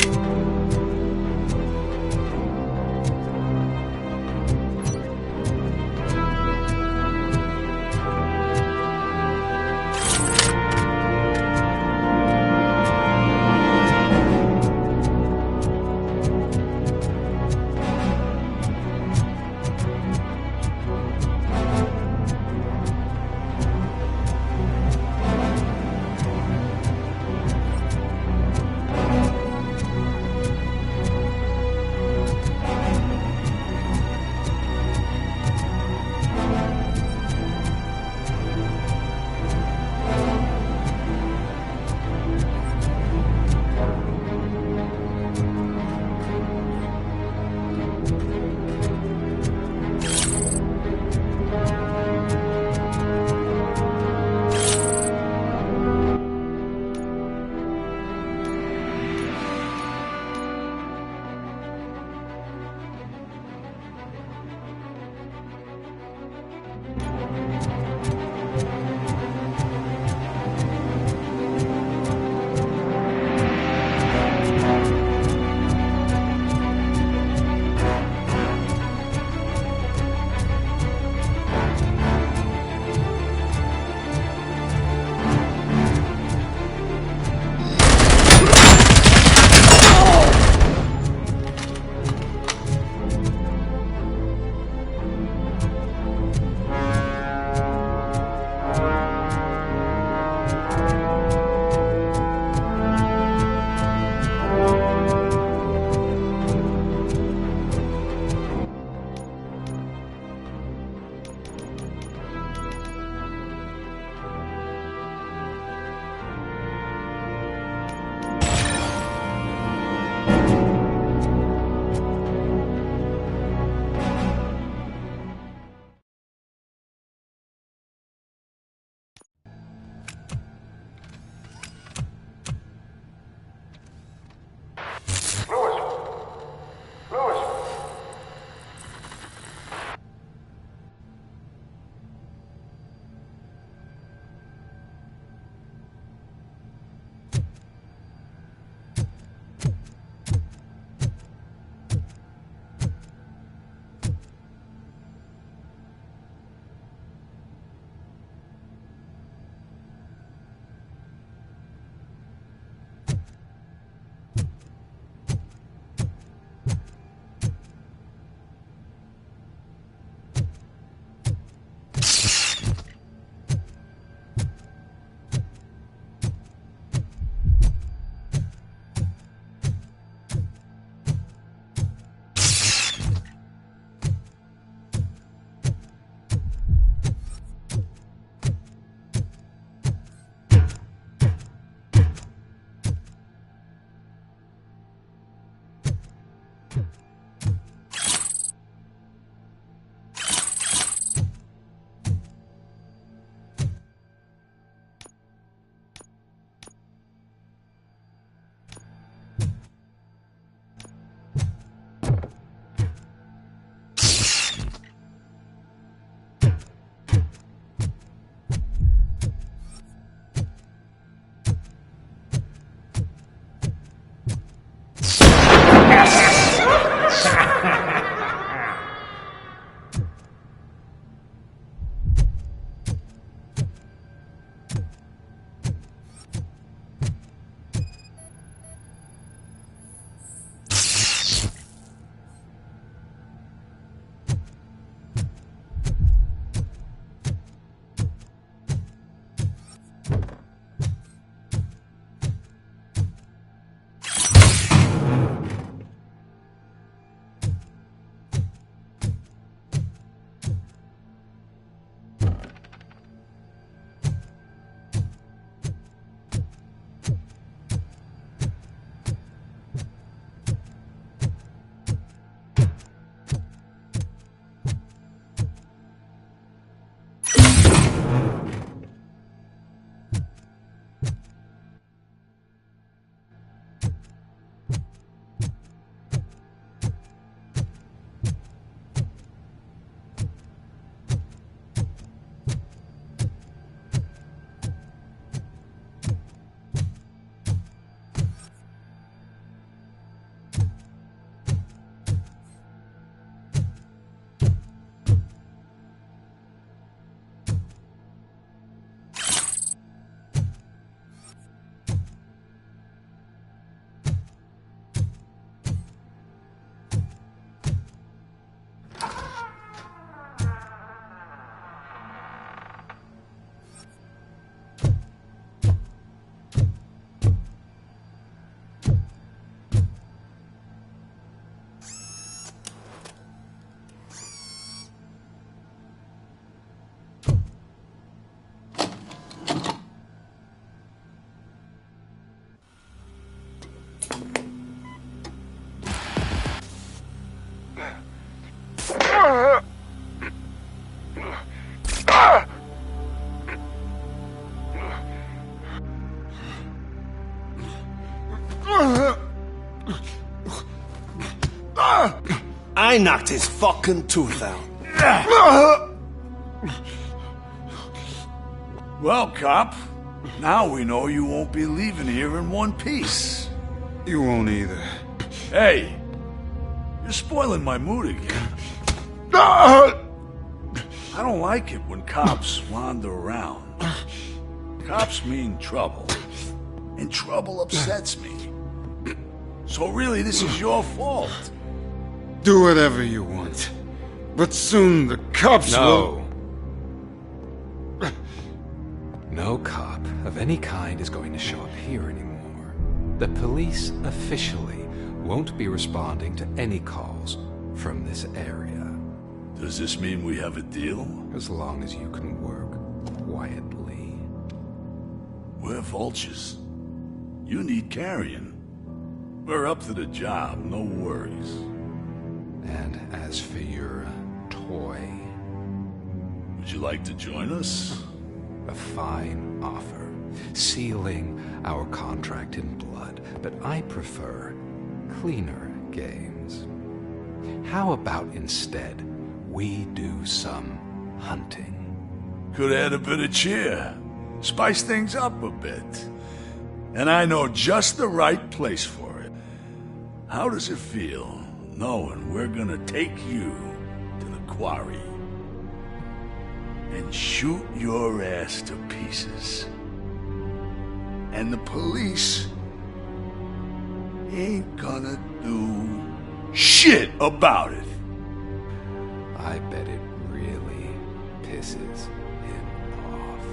[SPEAKER 18] I knocked his fucking tooth out.
[SPEAKER 19] Well, cop, now we know you won't be leaving here in one piece.
[SPEAKER 20] You won't either.
[SPEAKER 19] Hey, you're spoiling my mood again. I don't like it when cops wander around. Cops mean trouble, and trouble upsets me. So really, this is your fault.
[SPEAKER 20] Do whatever you want. But soon the cops will...
[SPEAKER 21] No cop of any kind is going to show up here anymore. The police officially won't be responding to any calls from this area.
[SPEAKER 19] Does this mean we have a deal?
[SPEAKER 21] As long as you can work quietly.
[SPEAKER 19] We're vultures. You need carrying. We're up to the job, no worries.
[SPEAKER 21] And as for your toy...
[SPEAKER 19] Would you like to join us?
[SPEAKER 21] A fine offer, sealing our contract in blood, but I prefer cleaner games. How about instead we do some hunting?
[SPEAKER 19] Could add a bit of cheer, spice things up a bit. And I know just the right place for it. How does it feel, knowing we're gonna take you to the quarry and shoot your ass to pieces? And the police ain't gonna do shit about it.
[SPEAKER 21] I bet it really pisses him off.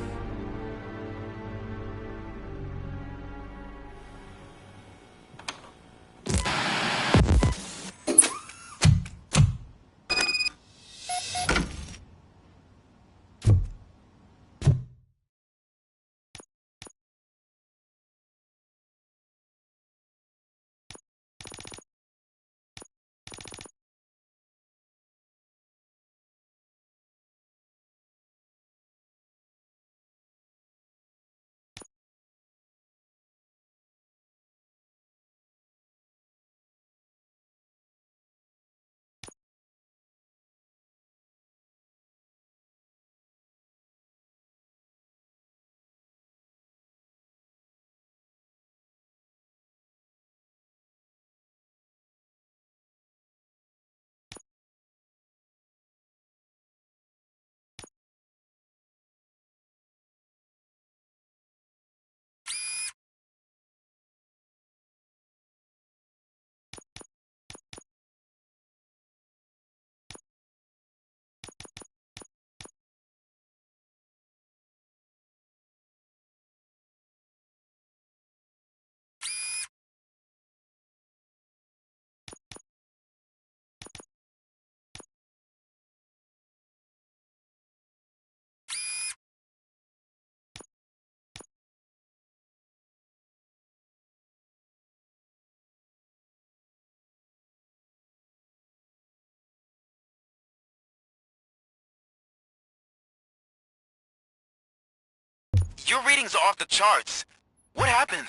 [SPEAKER 16] Your readings are off the charts. What happened?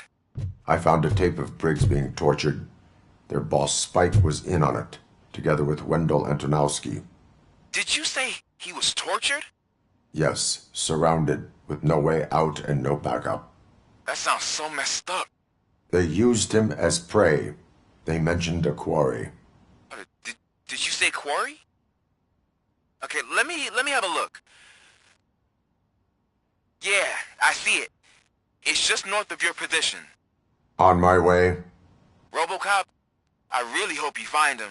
[SPEAKER 3] I found a tape of Briggs being tortured. Their boss Spike was in on it, together with Wendell Antonowski.
[SPEAKER 16] Did you say he was tortured?
[SPEAKER 3] Yes, surrounded, with no way out and no backup.
[SPEAKER 16] That sounds so messed up.
[SPEAKER 3] They used him as prey. They mentioned a quarry.
[SPEAKER 16] Did you say quarry? Okay, let me have a look. Yeah, I see it. It's just north of your position.
[SPEAKER 3] On my way.
[SPEAKER 16] Robocop, I really hope you find him.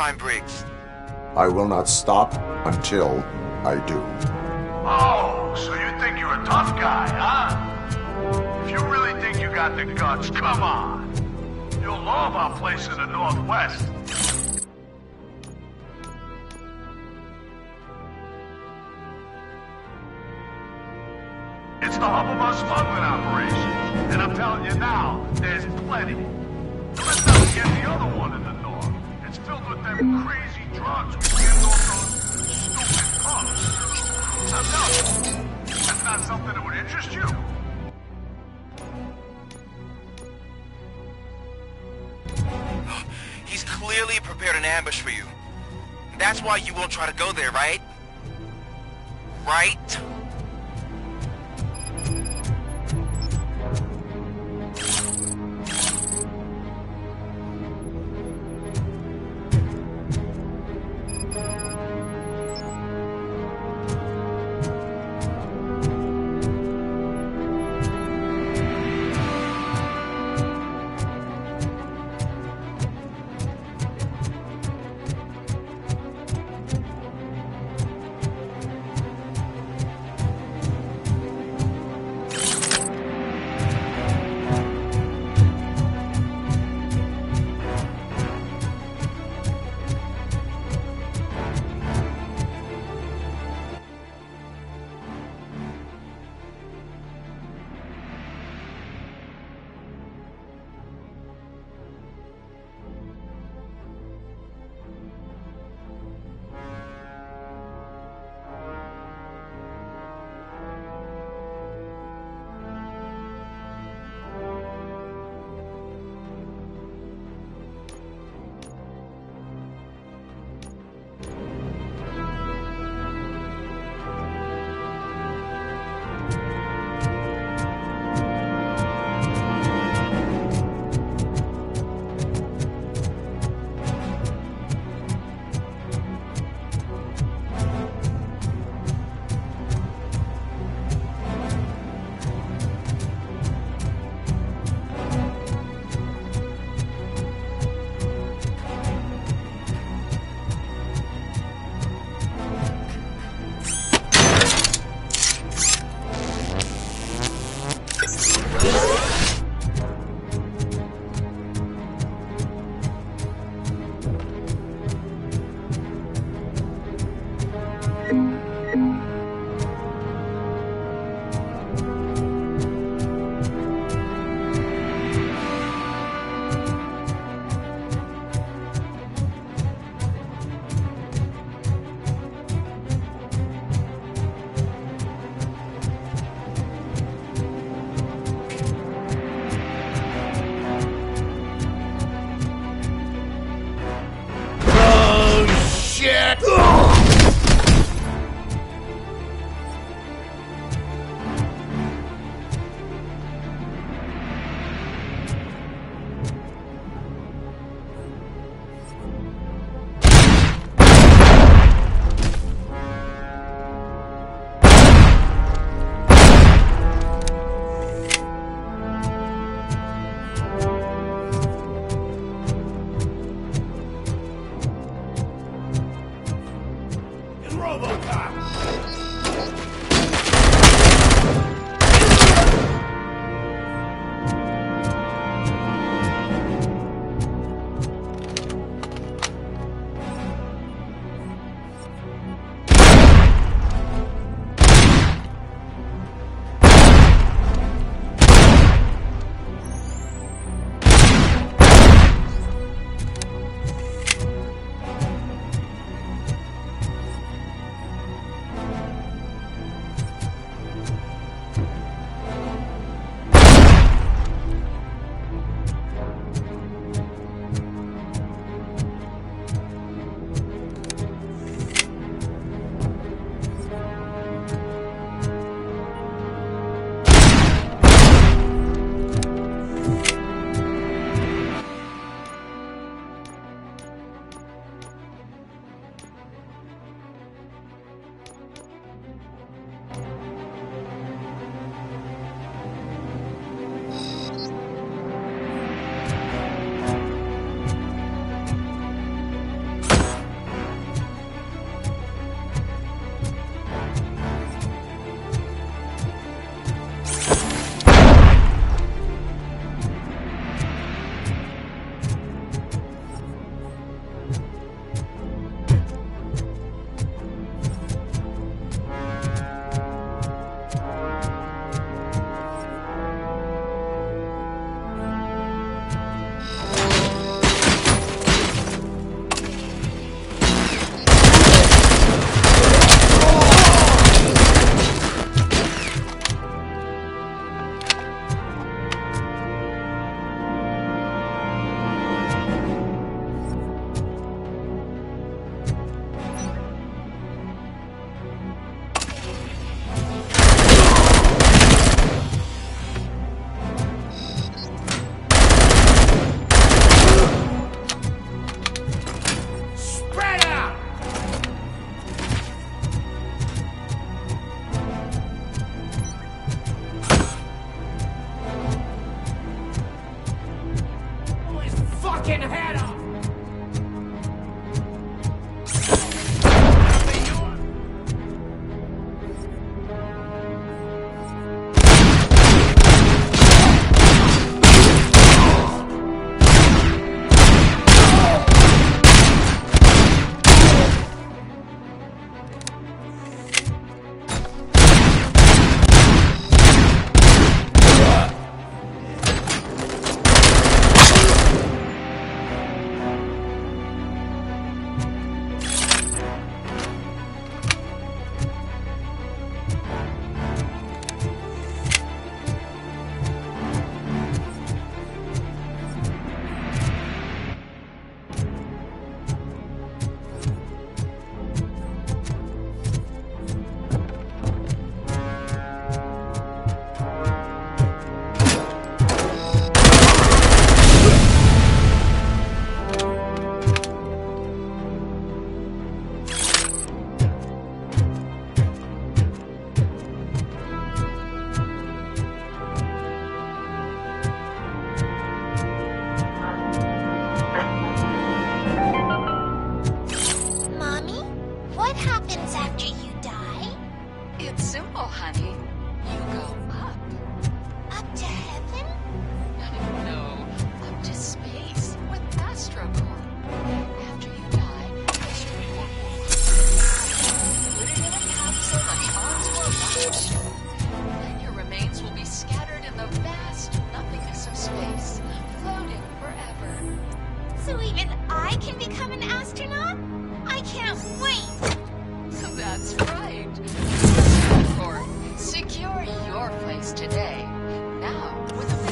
[SPEAKER 16] find Briggs.
[SPEAKER 3] I will not stop until I do.
[SPEAKER 19] Oh, so you think you're a tough guy, huh? If you really think you got the guts, come on. You'll love our place in the Northwest. It's the hub of our smuggling operations. And I'm telling you now, there's plenty. Let's not forget the other one in the north. It's filled with them crazy drugs we get off those stupid cops. Now tell you, that's not something that would interest you?
[SPEAKER 16] He's clearly prepared an ambush for you. That's why you won't try to go there, right? Right?
[SPEAKER 4] What happens after you die?
[SPEAKER 22] It's simple, honey. You go up.
[SPEAKER 4] Up to heaven?
[SPEAKER 22] No, up to space with AstroCorp. After you die, AstroCorp will put it in a capsule and onto a rocket ship. Then your remains will be scattered in the vast nothingness of space, floating forever.
[SPEAKER 4] So even I can become an astronaut? I can't wait!
[SPEAKER 22] That's right. AstroCorp, secure your place today. Now, with a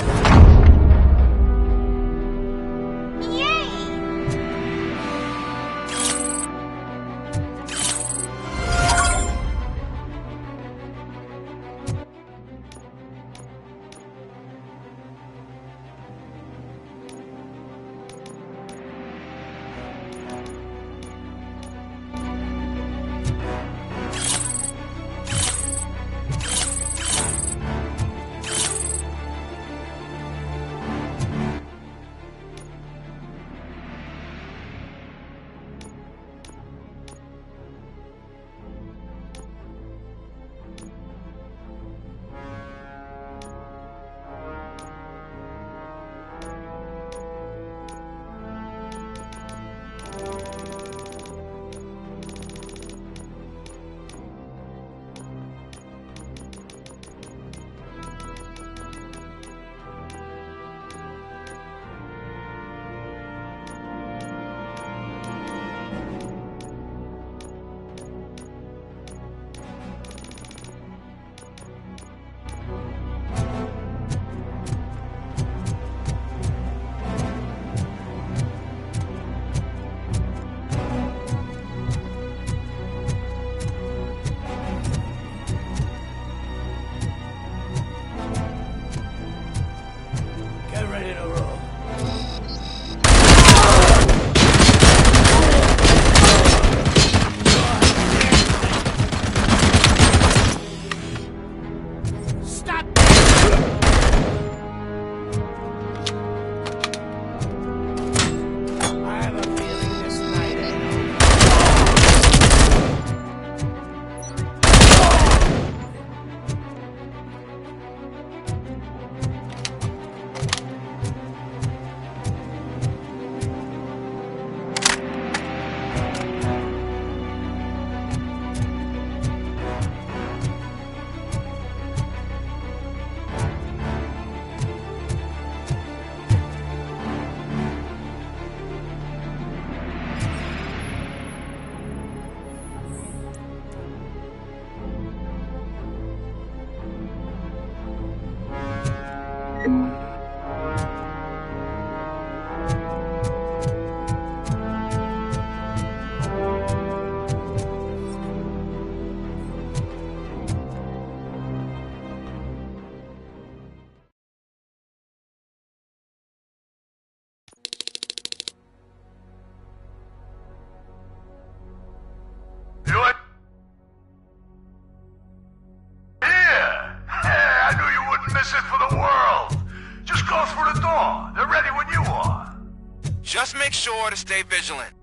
[SPEAKER 16] Just make sure to stay vigilant.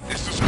[SPEAKER 16] This is...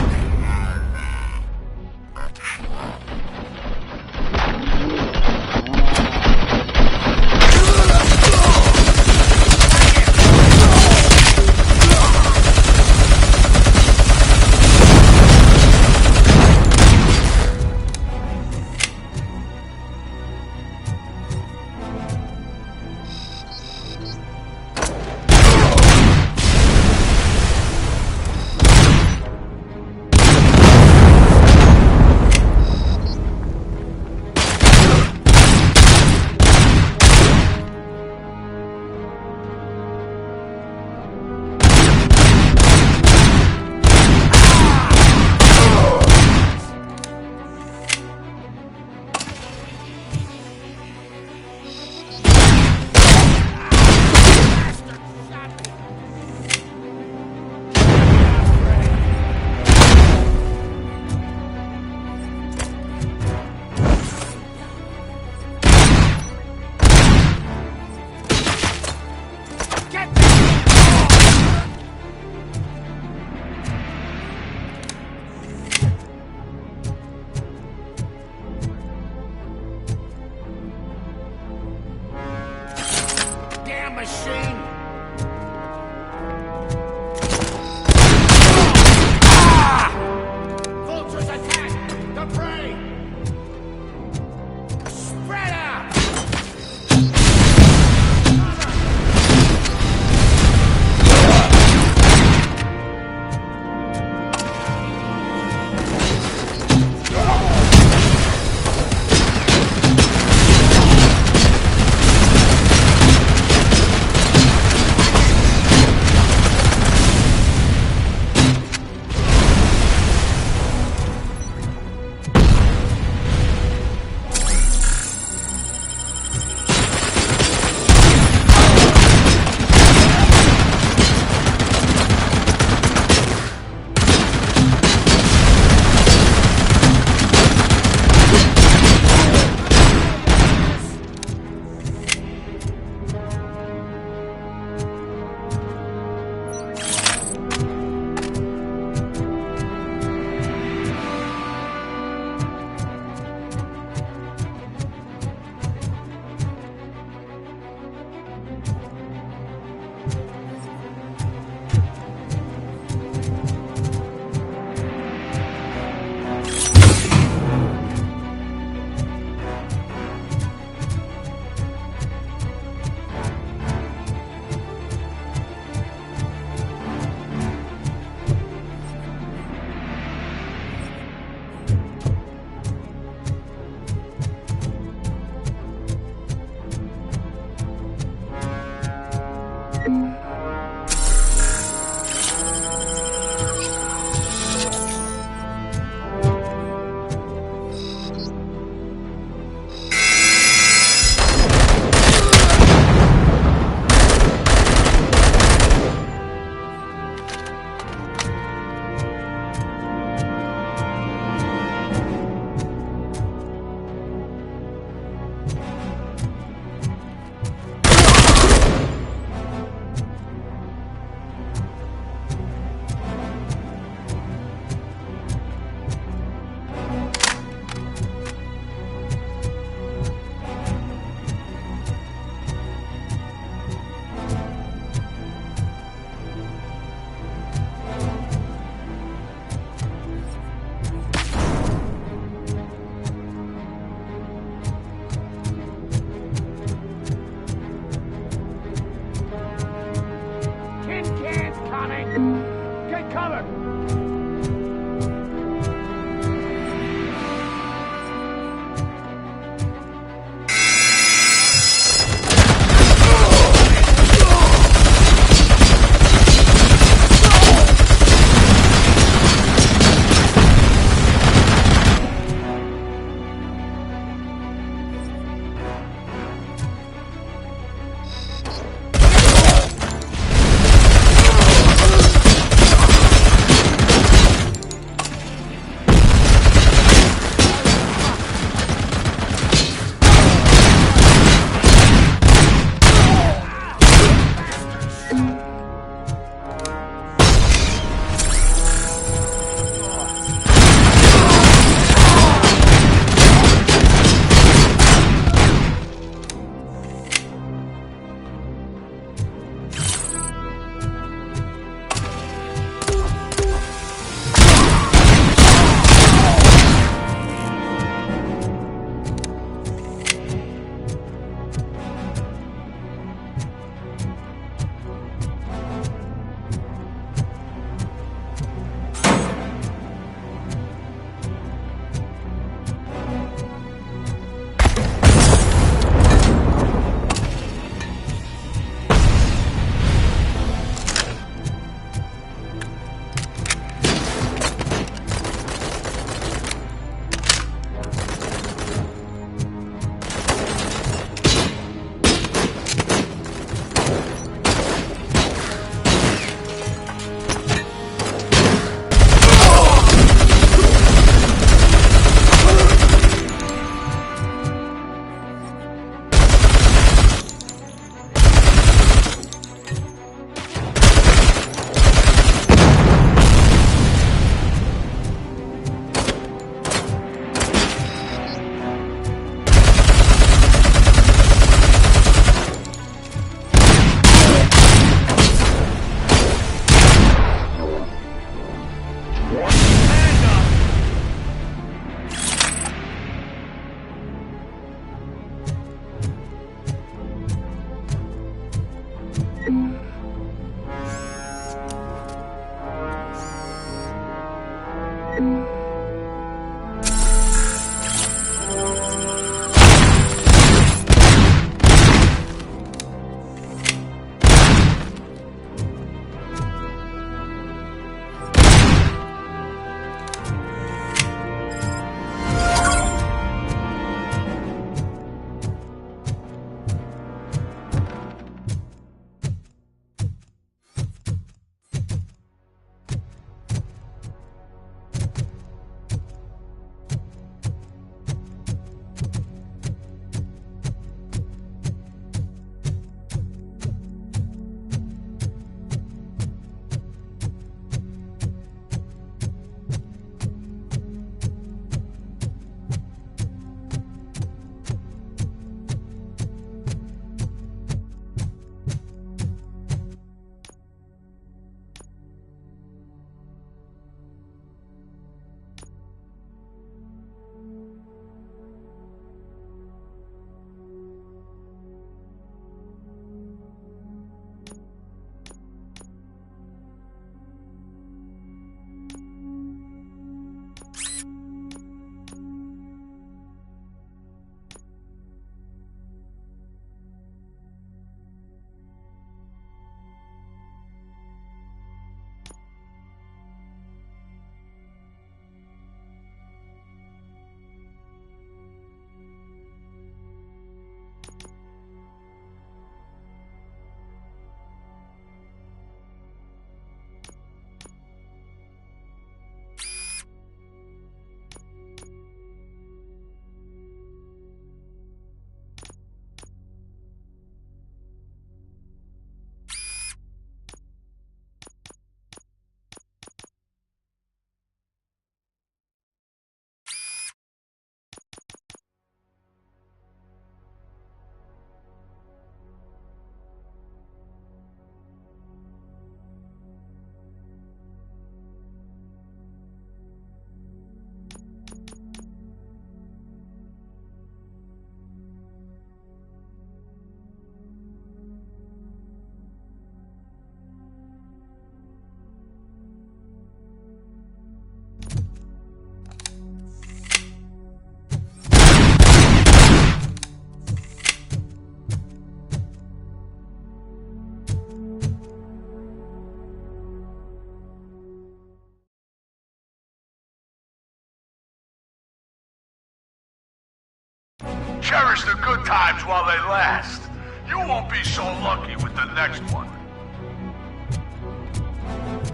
[SPEAKER 19] Cherish the good times while they last. You won't be so lucky with the next one.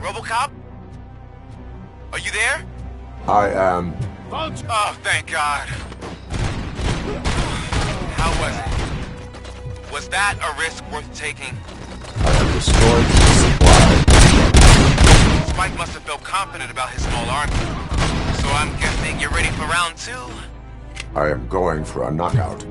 [SPEAKER 16] Robocop? Are you there?
[SPEAKER 3] I am.
[SPEAKER 16] Oh, thank God. How was it? Was that a risk worth taking?
[SPEAKER 3] I have destroyed the supply.
[SPEAKER 16] Spike must have felt confident about his small army. So I'm guessing you're ready for round 2?
[SPEAKER 3] I am going for a knockout.